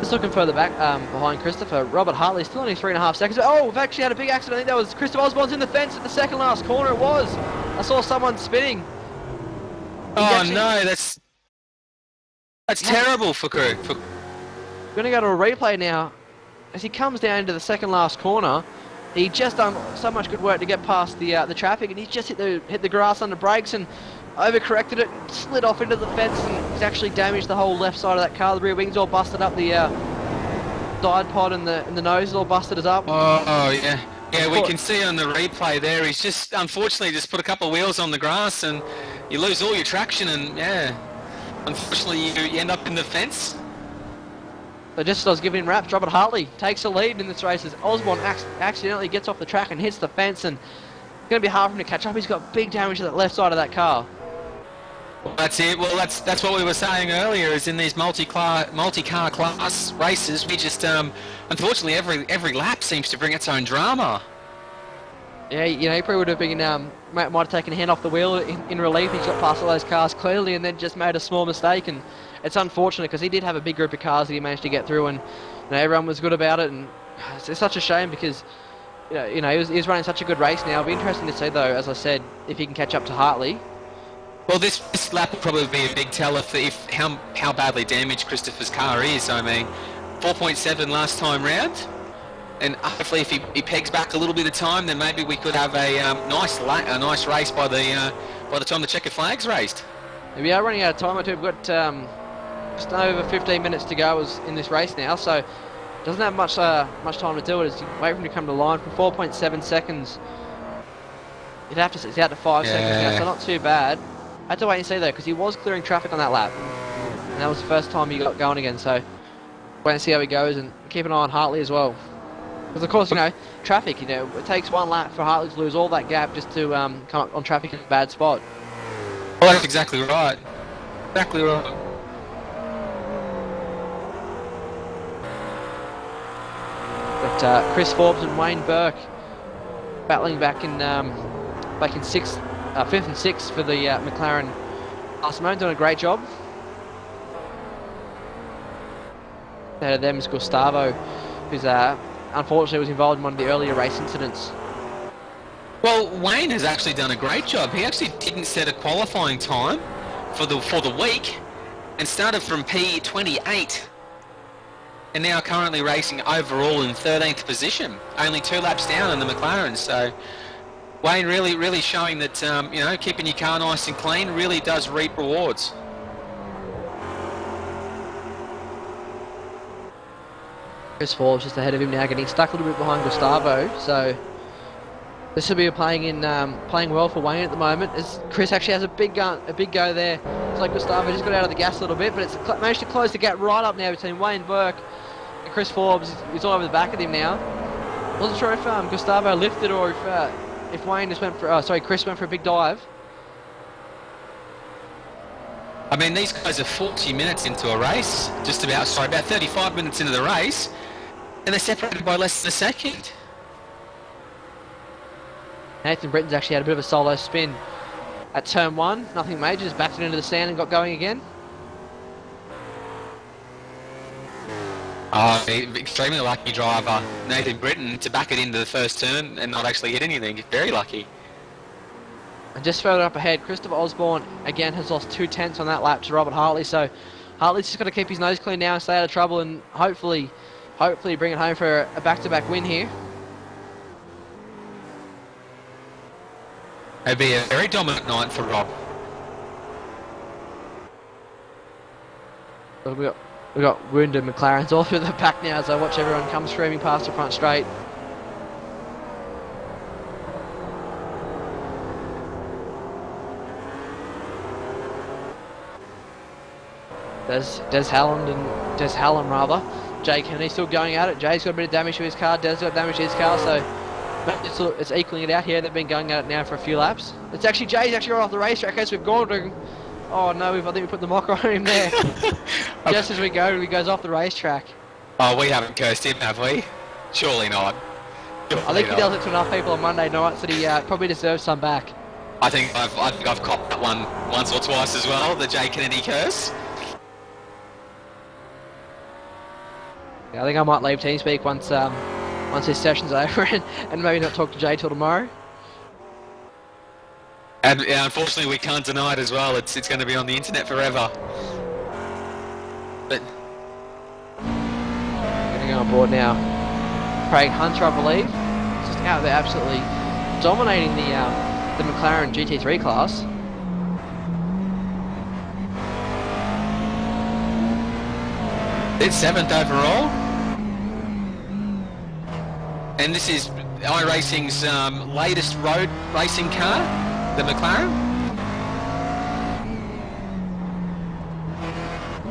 Just looking further back behind Christopher, Robert Hartley's still only 3.5 seconds. Oh, we've actually had a big accident. I think that was Christopher Osborne's in the fence at the second last corner. It was. I saw someone spinning. Oh no, that's terrible for crew. We're going to go to a replay now. As he comes down into the second last corner, he just done so much good work to get past the traffic, and he's just hit the grass under brakes and overcorrected it, slid off into the fence, and he's actually damaged the whole left side of that car. The rear wings all busted up, the side pod and the nose is all busted us up. Oh yeah. Yeah, we can see on the replay there, he's just, unfortunately, just put a couple of wheels on the grass and you lose all your traction, and yeah, unfortunately you end up in the fence. So just as I was giving him raps, Robert Hartley takes the lead in this race as Osborne accidentally gets off the track and hits the fence, and it's going to be hard for him to catch up. He's got big damage to the left side of that car. Well, that's it. Well, that's what we were saying earlier, is in these multi-car class races, we just, unfortunately, every lap seems to bring its own drama. Yeah, he probably would have been, might have taken a hand off the wheel in relief. He's got past all those cars clearly and then just made a small mistake, and it's unfortunate because he did have a big group of cars that he managed to get through, and everyone was good about it, and it's such a shame because he was running such a good race now. It'll be interesting to see, though, as I said, if he can catch up to Hartley. Well, this lap will probably be a big tell if how badly damaged Christopher's car is. I mean, 4.7 last time round, and hopefully if he pegs back a little bit of time, then maybe we could have a nice race by the time the checkered flag's raised. We are running out of time. I think we've got just over 15 minutes to go in this race now, so doesn't have much time to do it. As you wait for him to come to the line for 4.7 seconds. You'd have to. It's out to 5 seconds now, so not too bad. I had to wait and see though, because he was clearing traffic on that lap, and that was the first time he got going again. So wait and see how he goes, and keep an eye on Hartley as well, because of course traffic. It takes one lap for Hartley to lose all that gap just to come up on traffic in a bad spot. Well, that's exactly right. Exactly right. But Chris Forbes and Wayne Burke battling back in sixth. 5th and 6th for the McLaren Simone, doing a great job. Ahead of them is Gustavo, who's unfortunately was involved in one of the earlier race incidents. Well, Wayne has actually done a great job. He actually didn't set a qualifying time for the week and started from P28 and now currently racing overall in 13th position, only 2 laps down in the McLaren. So Wayne really showing that, keeping your car nice and clean really does reap rewards. Chris Forbes just ahead of him now, getting stuck a little bit behind Gustavo. So this will be playing well for Wayne at the moment. As Chris actually has a big go there. It's like Gustavo just got out of the gas a little bit, but it's managed to close the gap right up now between Wayne Burke and Chris Forbes. He's all over the back of him now. Wasn't sure if Gustavo lifted or if Wayne just went for, Chris went for a big dive. I mean, these guys are 40 minutes into a race, about 35 minutes into the race, and they're separated by less than a second. Nathan Britton's actually had a bit of a solo spin at turn 1, nothing major, just backed it into the sand and got going again. Oh, extremely lucky driver, Nathan Britton, to back it into the first turn and not actually hit anything. Very lucky. And just further up ahead, Christopher Osborne again has lost 2/10 on that lap to Robert Hartley. So Hartley's just got to keep his nose clean now and stay out of trouble, and hopefully bring it home for a back-to-back win here. It'd be a very dominant night for Rob. We've got wounded McLarens all through the back now as I watch everyone come screaming past the front straight. Des Hallam rather. Jay Kennedy still going at it. Jay's got a bit of damage to his car. Des got damage to his car, so it's equaling it out here. They've been going at it now for a few laps. It's actually Jay's actually right off the racetrack as we've gone to. Oh no, I think we put the mocker on him there. Just as we go, he goes off the racetrack. Oh, we haven't cursed him, have we? Surely not. I think he does it to enough people on Monday nights that he probably deserves some back. I think I've copped that one once or twice as well, the Jay Kennedy curse. Yeah, I think I might leave TeamSpeak once his session's over and maybe not talk to Jay till tomorrow. And yeah, unfortunately we can't deny it as well, it's going to be on the internet forever. But getting on board now. Craig Hunter, I believe, just out there absolutely dominating the McLaren GT3 class. it's 7th overall. And this is iRacing's latest road racing car, the McLaren.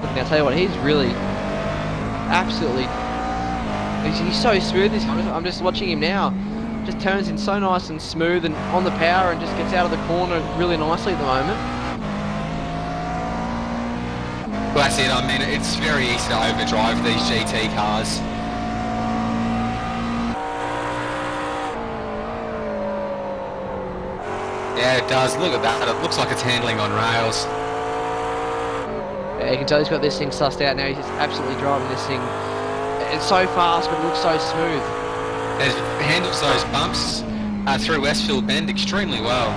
I'll tell you what, he's really absolutely. He's so smooth. I'm just watching him now. Just turns in so nice and smooth and on the power and just gets out of the corner really nicely at the moment. Well, that's it. I mean, it's very easy to overdrive these GT cars. Yeah, it does. Look at that. It looks like it's handling on rails. Yeah, you can tell he's got this thing sussed out now. He's just absolutely driving this thing. It's so fast, but it looks so smooth. It handles those bumps through Westfield Bend extremely well.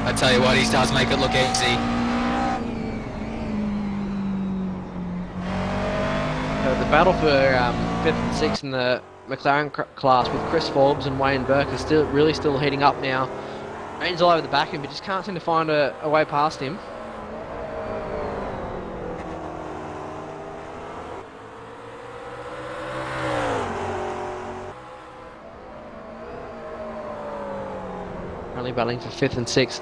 I tell you what, he does make it look easy. The battle for 5th and 6th in the McLaren class with Chris Forbes and Wayne Burke is still heating up now. Rain's all over the back of him, but just can't seem to find a way past him. Currently battling for 5th and 6th.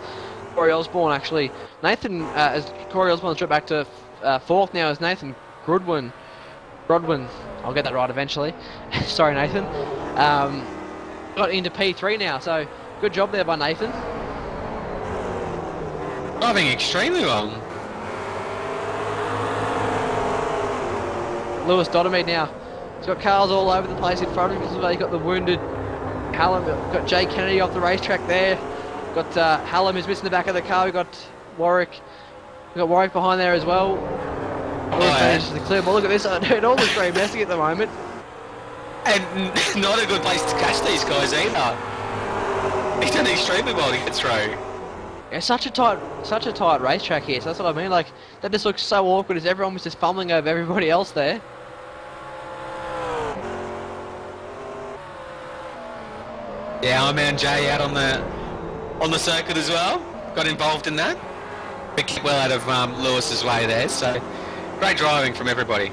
Corey Osborne actually. As Corey Osborne's dropped back to 4th now as Nathan Grodwin, I'll get that right eventually. Sorry, Nathan. Got into P3 now, so good job there by Nathan. Driving extremely well. Lewis Dottermead now. He's got cars all over the place in front of him. This is where he got the wounded Hallam. Got Jay Kennedy off the racetrack there. Got Hallam who's missing the back of the car. We've got Warwick. We've got Warwick behind there as well. Manages to clear, but look at this, it all looks very messy at the moment. And not a good place to catch these guys either. He's done extremely well to get through. Yeah, such a tight racetrack here, so that's what I mean, like, that just looks so awkward as everyone was just fumbling over everybody else there. Yeah, our man Jay out on the circuit as well, got involved in that. But kept well out of Lewis's way there, so great driving from everybody.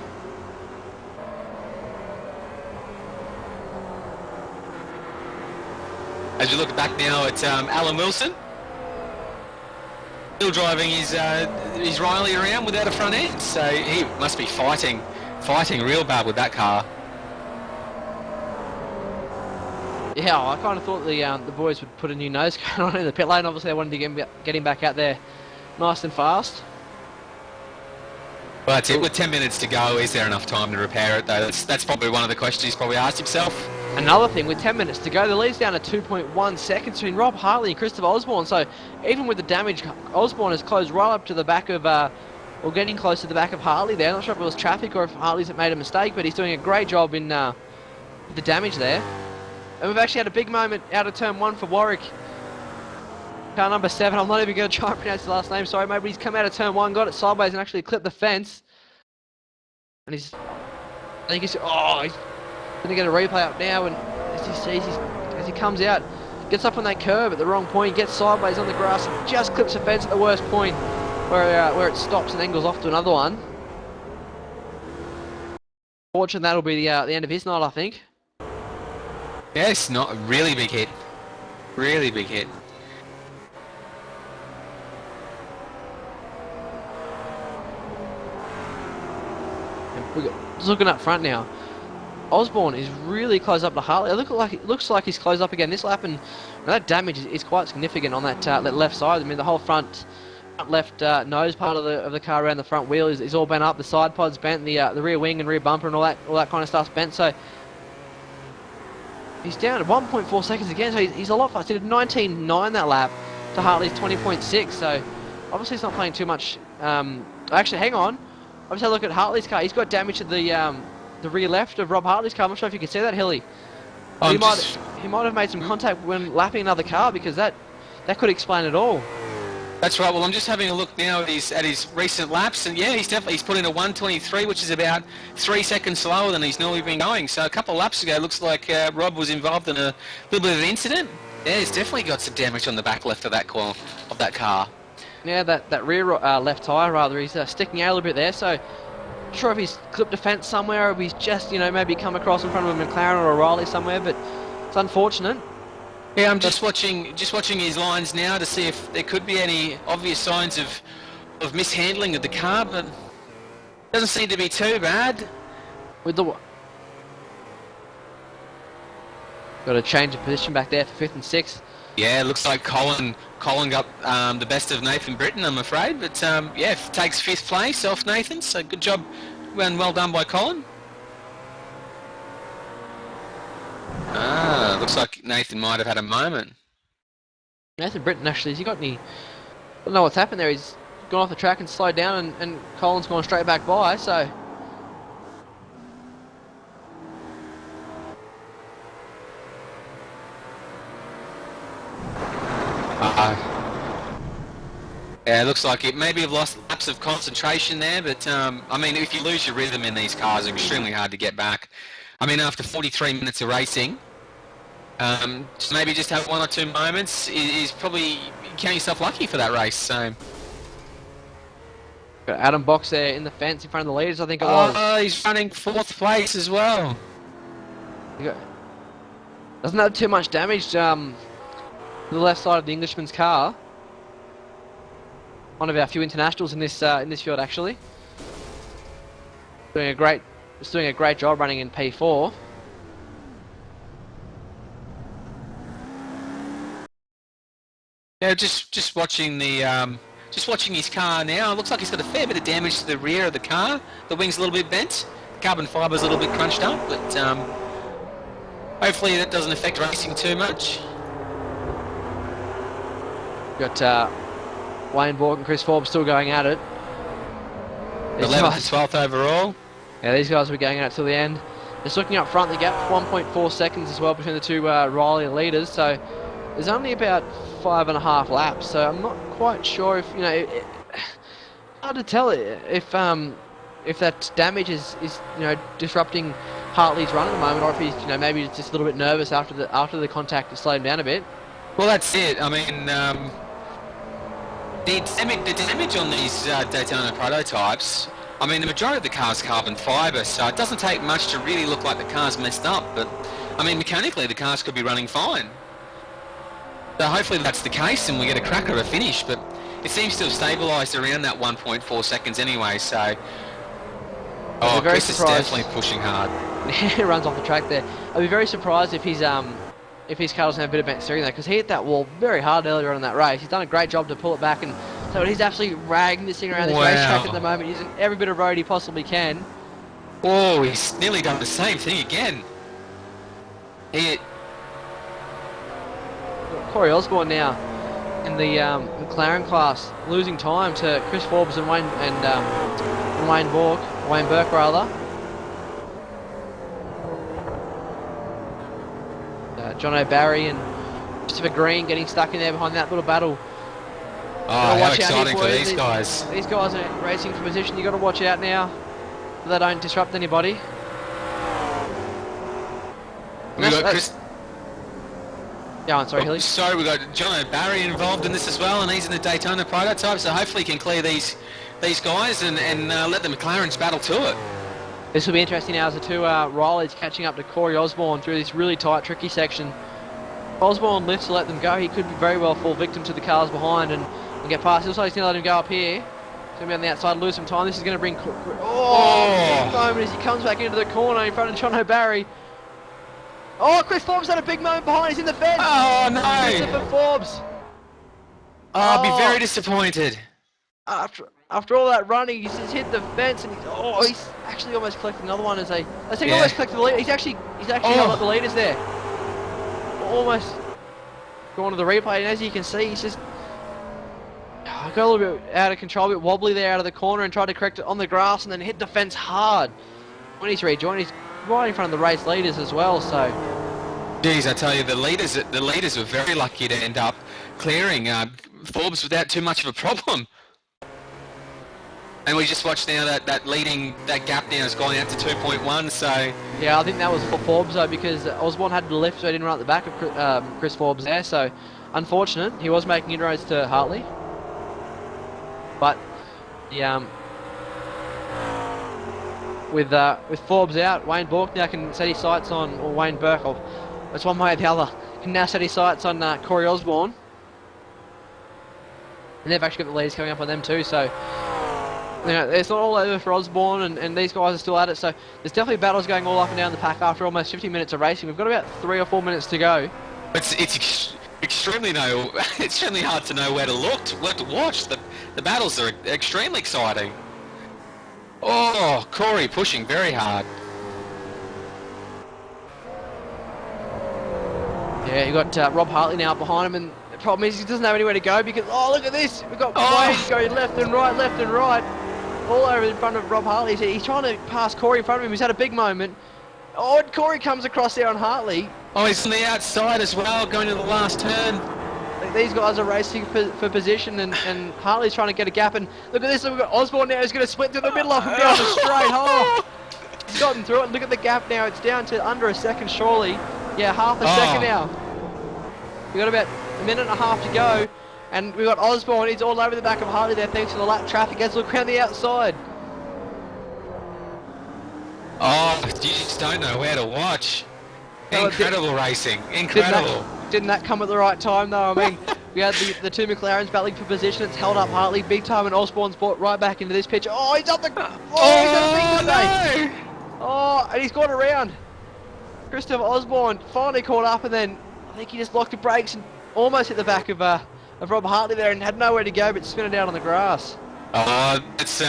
As you look back now at Alan Wilson, still driving his Riley around without a front end, so he must be fighting real bad with that car. Yeah, I kind of thought the boys would put a new nose cone on in the pit lane. Obviously, they wanted to get him back out there nice and fast. Well, that's it. With 10 minutes to go, is there enough time to repair it, though? That's probably one of the questions he's probably asked himself. Another thing, with 10 minutes to go, the lead's down to 2.1 seconds between Rob Hartley and Christopher Osborne. So even with the damage, Osborne has closed right up to the back of, or getting close to the back of Hartley there. I'm not sure if it was traffic or if Hartley's made a mistake, but he's doing a great job in the damage there. And we've actually had a big moment out of turn 1 for Warwick. Car number 7, I'm not even going to try and pronounce his last name, sorry mate, but he's come out of turn 1, got it sideways and actually clipped the fence. And he's going to get a replay up now, and as he comes out, gets up on that curve at the wrong point, gets sideways on the grass and just clips the fence at the worst point where it stops and angles off to another one. Fortunately, that'll be the end of his night, I think. Yes, not a really big hit. Really big hit. Just looking up front now. Osborne is really close up to Hartley. It looks like he's close up again this lap, and that damage is quite significant on that left side. I mean, the whole front left nose part of the car around the front wheel is all bent up. The side pod's bent, the rear wing and rear bumper and all that kind of stuff's bent. So he's down at 1.4 seconds again. So he's a lot faster. He did 19.9 that lap to Hartley's 20.6. So obviously he's not playing too much. Actually, hang on. I've just had a look at Hartley's car. He's got damage to the rear left of Rob Hartley's car. I'm not sure if you can see that, Hilly. He might have made some contact when lapping another car, because that could explain it all. That's right. Well, I'm just having a look now at his recent laps, and yeah, he's put in a 1:23, which is about 3 seconds slower than he's normally been going. So a couple of laps ago, looks like Rob was involved in a little bit of an incident. Yeah, he's definitely got some damage on the back left of that car. Yeah, that rear left tyre rather, he's sticking out a little bit there. So not sure if he's clipped a fence somewhere, or if he's just maybe come across in front of a McLaren or a Riley somewhere, but it's unfortunate. Yeah, I'm just watching his lines now to see if there could be any obvious signs of mishandling of the car, but doesn't seem to be too bad. With the got a change of position back there for 5th and 6th. Yeah, looks like Colin got the best of Nathan Britton, I'm afraid, but yeah, takes 5th place off Nathan. So good job and well done by Colin. Looks like Nathan might have had a moment. Nathan Britton, actually, has he got any... I don't know what's happened there. He's gone off the track and slowed down, and Colin's gone straight back by, so... Yeah, it looks like it maybe have lost laps of concentration there, but I mean, if you lose your rhythm in these cars, it's extremely hard to get back. I mean, after 43 minutes of racing, maybe just have 1 or 2 moments is probably count yourself lucky for that race. So got Adam Box there in the fence in front of the leaders, I think it was. Oh, he's running 4th place as well. Doesn't have too much damage to the left side of the Englishman's car. One of our few internationals in this field, actually. Doing a great job running in P4. Yeah, just watching his car now. It looks like he's got a fair bit of damage to the rear of the car. The wing's a little bit bent. Carbon fiber's a little bit crunched up, but hopefully that doesn't affect racing too much. Got Wayne Bork and Chris Forbes still going at it. 11th and 12th overall. Yeah, these guys will be going at it till the end. Just looking up front, the gap 1.4 seconds as well between the two Riley leaders. So there's only about 5.5 laps. So I'm not quite sure if hard to tell if that damage is disrupting Hartley's run at the moment, or if he's maybe just a little bit nervous after the contact has slowed him down a bit. Well, that's it. I mean, the damage on these Daytona prototypes, I mean, the majority of the car's carbon fibre, so it doesn't take much to really look like the car's messed up, but, I mean, mechanically the cars could be running fine. So hopefully that's the case and we get a cracker of a finish, but it seems to have stabilised around that 1.4 seconds anyway, so... Oh, Chris is definitely pushing hard. He runs off the track there. I'd be very surprised if his car doesn't have a bit of bent steering there, because he hit that wall very hard earlier on in that race. He's done a great job to pull it back, and so he's absolutely ragging this thing around this racetrack at the moment, using every bit of road he possibly can. Oh, he's nearly done the same thing again. Corey Osborne now in the McLaren class, losing time to Chris Forbes and Wayne Burke rather. John O'Barry and Christopher Green getting stuck in there behind that little battle. Oh, how exciting for these guys. These guys are racing for position. You've got to watch out now so they don't disrupt anybody. We got Chris... Yeah, I'm sorry, Hilly. Sorry, we got John O'Barry involved in this as well, and he's in the Daytona prototype, so hopefully he can clear these guys and let the McLarens battle to it. This will be interesting now as the two Rileys catching up to Corey Osborne through this really tight, tricky section. Osborne lifts to let them go. He could very well fall victim to the cars behind and get past. He also needs to let him go up here. Going to be on the outside, lose some time. This is going to bring... big Oh! moment as he comes back into the corner in front of John O'Barry. Oh, Chris Forbes had a big moment behind. He's in the fence. Oh, no! Christopher Forbes. Oh, I'll be very disappointed. After all that running, he's just hit the fence, and he's actually almost collected another one as they... I think he almost collected the lead. He's actually held up the leaders there. Almost going to the replay, and as you can see, he's just got a little bit out of control, a bit wobbly there out of the corner, and tried to correct it on the grass, and then hit the fence hard. When he's rejoined, he's right in front of the race leaders as well. So, geez, I tell you, the leaders were very lucky to end up clearing Forbes without too much of a problem. And we just watched now that that gap now has gone out to 2.1. So yeah, I think that was for Forbes though, because Osborne had the lift, so he didn't run at the back of Chris Forbes there. So unfortunate. He was making inroads to Hartley, but with Forbes out, Wayne Bork now can set his sights on, or Wayne Burke, or it's one way or the other, can now set his sights on Corey Osborne. And they've actually got the leads coming up on them too. So, you know, it's not all over for Osborne, and these guys are still at it. So there's definitely battles going all up and down the pack after almost 50 minutes of racing. We've got about 3 or 4 minutes to go. it's extremely hard to know where to look, where to watch. The battles are extremely exciting. Oh, Corey pushing very hard. Yeah, you got Rob Hartley now behind him, and the problem is he doesn't have anywhere to go because, oh, look at this. We've got Wayne going left and right, all over in front of Rob Hartley. He's trying to pass Corey in front of him. He's had a big moment. Oh, and Corey comes across there on Hartley. Oh, he's on the outside as well, going to the last turn. These guys are racing for position, and Hartley's trying to get a gap. And look at this, we've got Osborne now who's going to split through the middle of him down the straight. Oh, he's gotten through it. Look at the gap now. It's down to under a second, surely. Yeah, half a second now. We've got about a minute and a half to go. And we've got Osborne. He's all over the back of Hartley there thanks to the lap traffic. As look around the outside. Oh, you just don't know where to watch. Incredible racing. Incredible. Didn't that come at the right time though? I mean, we had the two McLarens battling for position. It's held up Hartley big time, and Osborne's brought right back into this pitch. Oh, he's up the... Oh, no! Oh, and he's gone around. Christopher Osborne finally caught up, and then I think he just locked the brakes and almost hit the back of Rob Hartley there, and had nowhere to go but spin it out on the grass. It's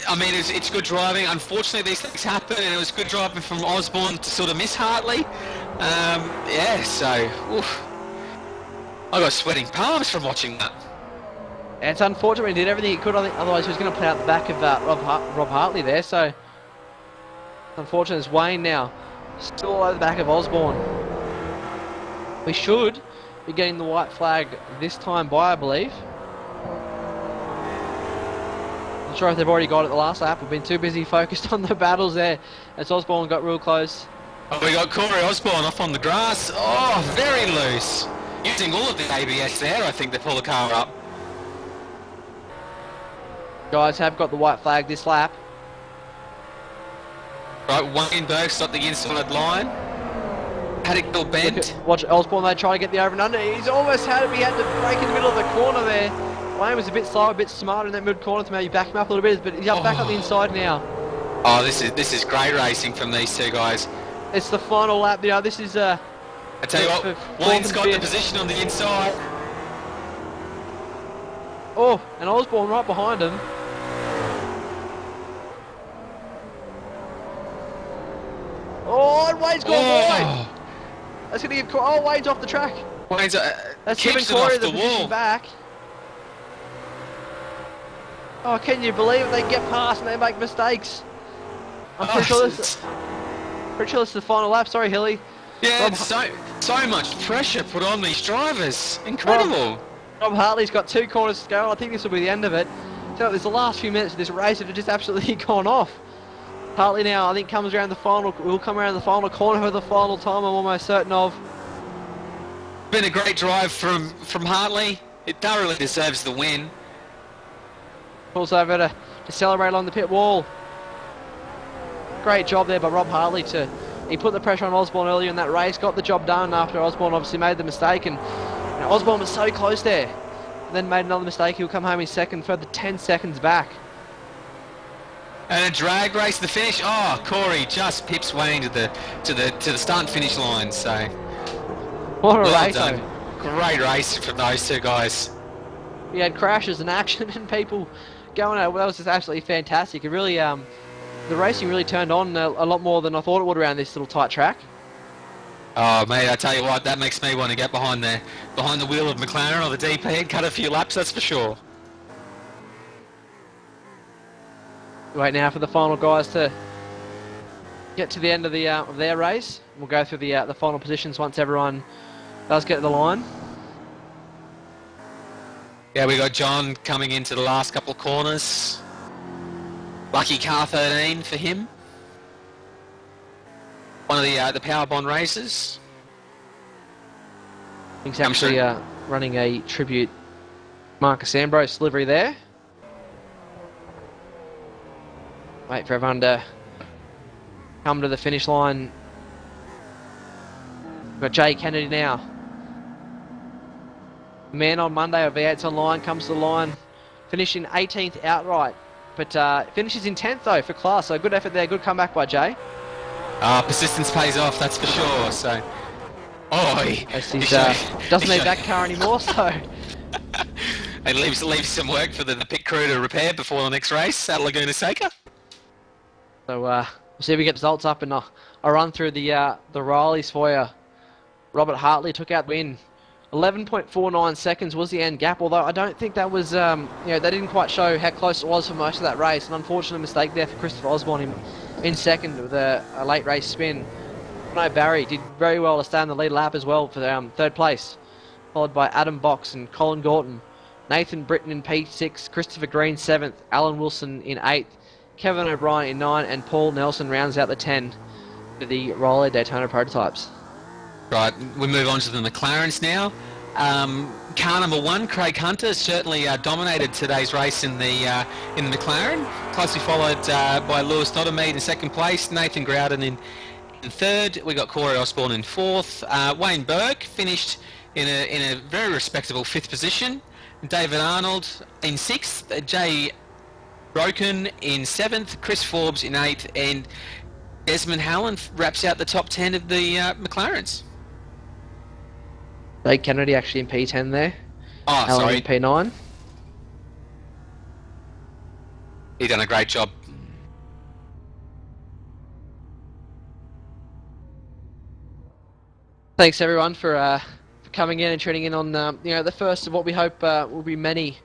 I mean, it's good driving. Unfortunately, these things happen, and it was good driving from Osborne to sort of miss Hartley. Yeah, so oof. I got sweating palms from watching that. And it's unfortunate he did everything he could. I think otherwise he was going to play out the back of Rob Hartley there. So unfortunate as Wayne now still all over the back of Osborne. We should be getting the white flag this time by, I believe. Not sure if they've already got it the last lap. We've been too busy focused on the battles there as Osborne got real close. Oh, we got Corey Osborne off on the grass. Oh, very loose. Using all of the ABS there, I think, to pull the car up. Guys have got the white flag this lap. Right, Wayne Burke's got the inside line. Paddock Hill bent. Watch Osborne, they try to get the over and under. He's almost had it. He had to break in the middle of the corner there. Wayne was a bit slow, a bit smarter in that mid corner to maybe back him up a little bit, but he's back up the inside now. Oh, this is great racing from these two guys. It's the final lap now. This is I tell you what, Wayne's got the position on the inside. Oh, and Osborne right behind him. Oh, and Wayne's gone wide. That's going to give Corey... Oh, Wayne's off the track. Wayne's that's giving Corey the position back. Oh, can you believe it? They get past and they make mistakes. I'm pretty sure this is the final lap. Sorry, Hilly. Yeah, so much pressure put on these drivers. Incredible. Rob Hartley's got 2 corners to go. I think this will be the end of it. So there's the last few minutes of this race that have just absolutely gone off. Hartley now, I think, comes around the final. Will come around the final corner for the final time. I'm almost certain of. Been a great drive from Hartley. It thoroughly deserves the win. Pulls over to celebrate along the pit wall. Great job there by Rob Hartley he put the pressure on Osborne earlier in that race, got the job done after Osborne obviously made the mistake, and Osborne was so close there. then made another mistake. He'll come home in second, further 10 seconds back. And a drag race to the finish. Oh, Corey just pips Wayne to the start and finish line. So What a well race! done. Great race from those two guys. We had crashes and action and people going out. That was just absolutely fantastic. It really, the racing really turned on a lot more than I thought it would around this little tight track. Oh mate, I tell you what, that makes me want to get behind the wheel of McLaren or the DP and cut a few laps. That's for sure. Wait now for the final guys to get to the end of their race. We'll go through the final positions once everyone does get to the line. Yeah, we got John coming into the last couple of corners. Lucky car 13 for him. One of the Power Bond races. He's actually running a tribute Marcus Ambrose livery there. Wait for everyone to come to the finish line. We've got Jay Kennedy now. Man on Monday of V8's Online comes to the line, finishing 18th outright, but finishes in 10th though for class, so good effort there, good comeback by Jay. Persistence pays off, that's for sure, so... Oh, he doesn't need that car anymore, so... And leaves some work for the pit crew to repair before the next race at Laguna Seca. So we'll see if we get results up, and I'll run through the Rileys for you. Robert Hartley took out the win. 11.49 seconds was the end gap, although I don't think that was, they didn't quite show how close it was for most of that race. An unfortunate mistake there for Christopher Osborne in second with a late race spin. No, Barry did very well to stay on the lead lap as well for third place, followed by Adam Box and Colin Gorton. Nathan Britton in P6, Christopher Green 7th, Alan Wilson in 8th, Kevin O'Brien in 9, and Paul Nelson rounds out the 10 for the Riley Daytona prototypes. Right, we move on to the McLarens now. Car number 1, Craig Hunter, certainly dominated today's race in the McLaren. Closely followed by Lewis Nottermead in second place, Nathan Groudon in third. We got Corey Osborne in fourth. Wayne Burke finished in a very respectable 5th position. David Arnold in 6th. Jay Broken in 7th. Chris Forbes in 8th, and Desmond Hallen wraps out the top 10 of the McLarens. Jake Kennedy actually in P10 there. Oh, Alan sorry. in P9. He done a great job. Thanks everyone for coming in and tuning in on the first of what we hope will be many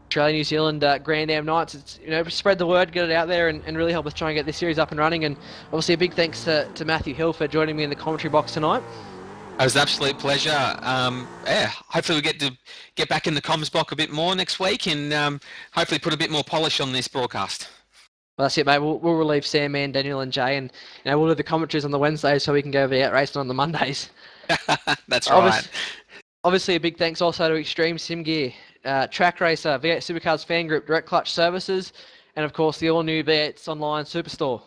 Australia New Zealand Grand Am nights. It's spread the word, get it out there, and really help us try and get this series up and running. And obviously a big thanks to Matthew Hill for joining me in the commentary box tonight. It was an absolute pleasure. Hopefully we get back in the comms box a bit more next week, and hopefully put a bit more polish on this broadcast. Well, that's it, mate. We'll relieve Sam, Man, Daniel, and Jay, and we'll do the commentaries on the Wednesdays so we can go over the out racing on the Mondays. That's right. Obviously, a big thanks also to Extreme Sim Gear, Track Racer, V8 Supercars Fan Group, Direct Clutch Services, and of course the all-new V8's Online Superstore.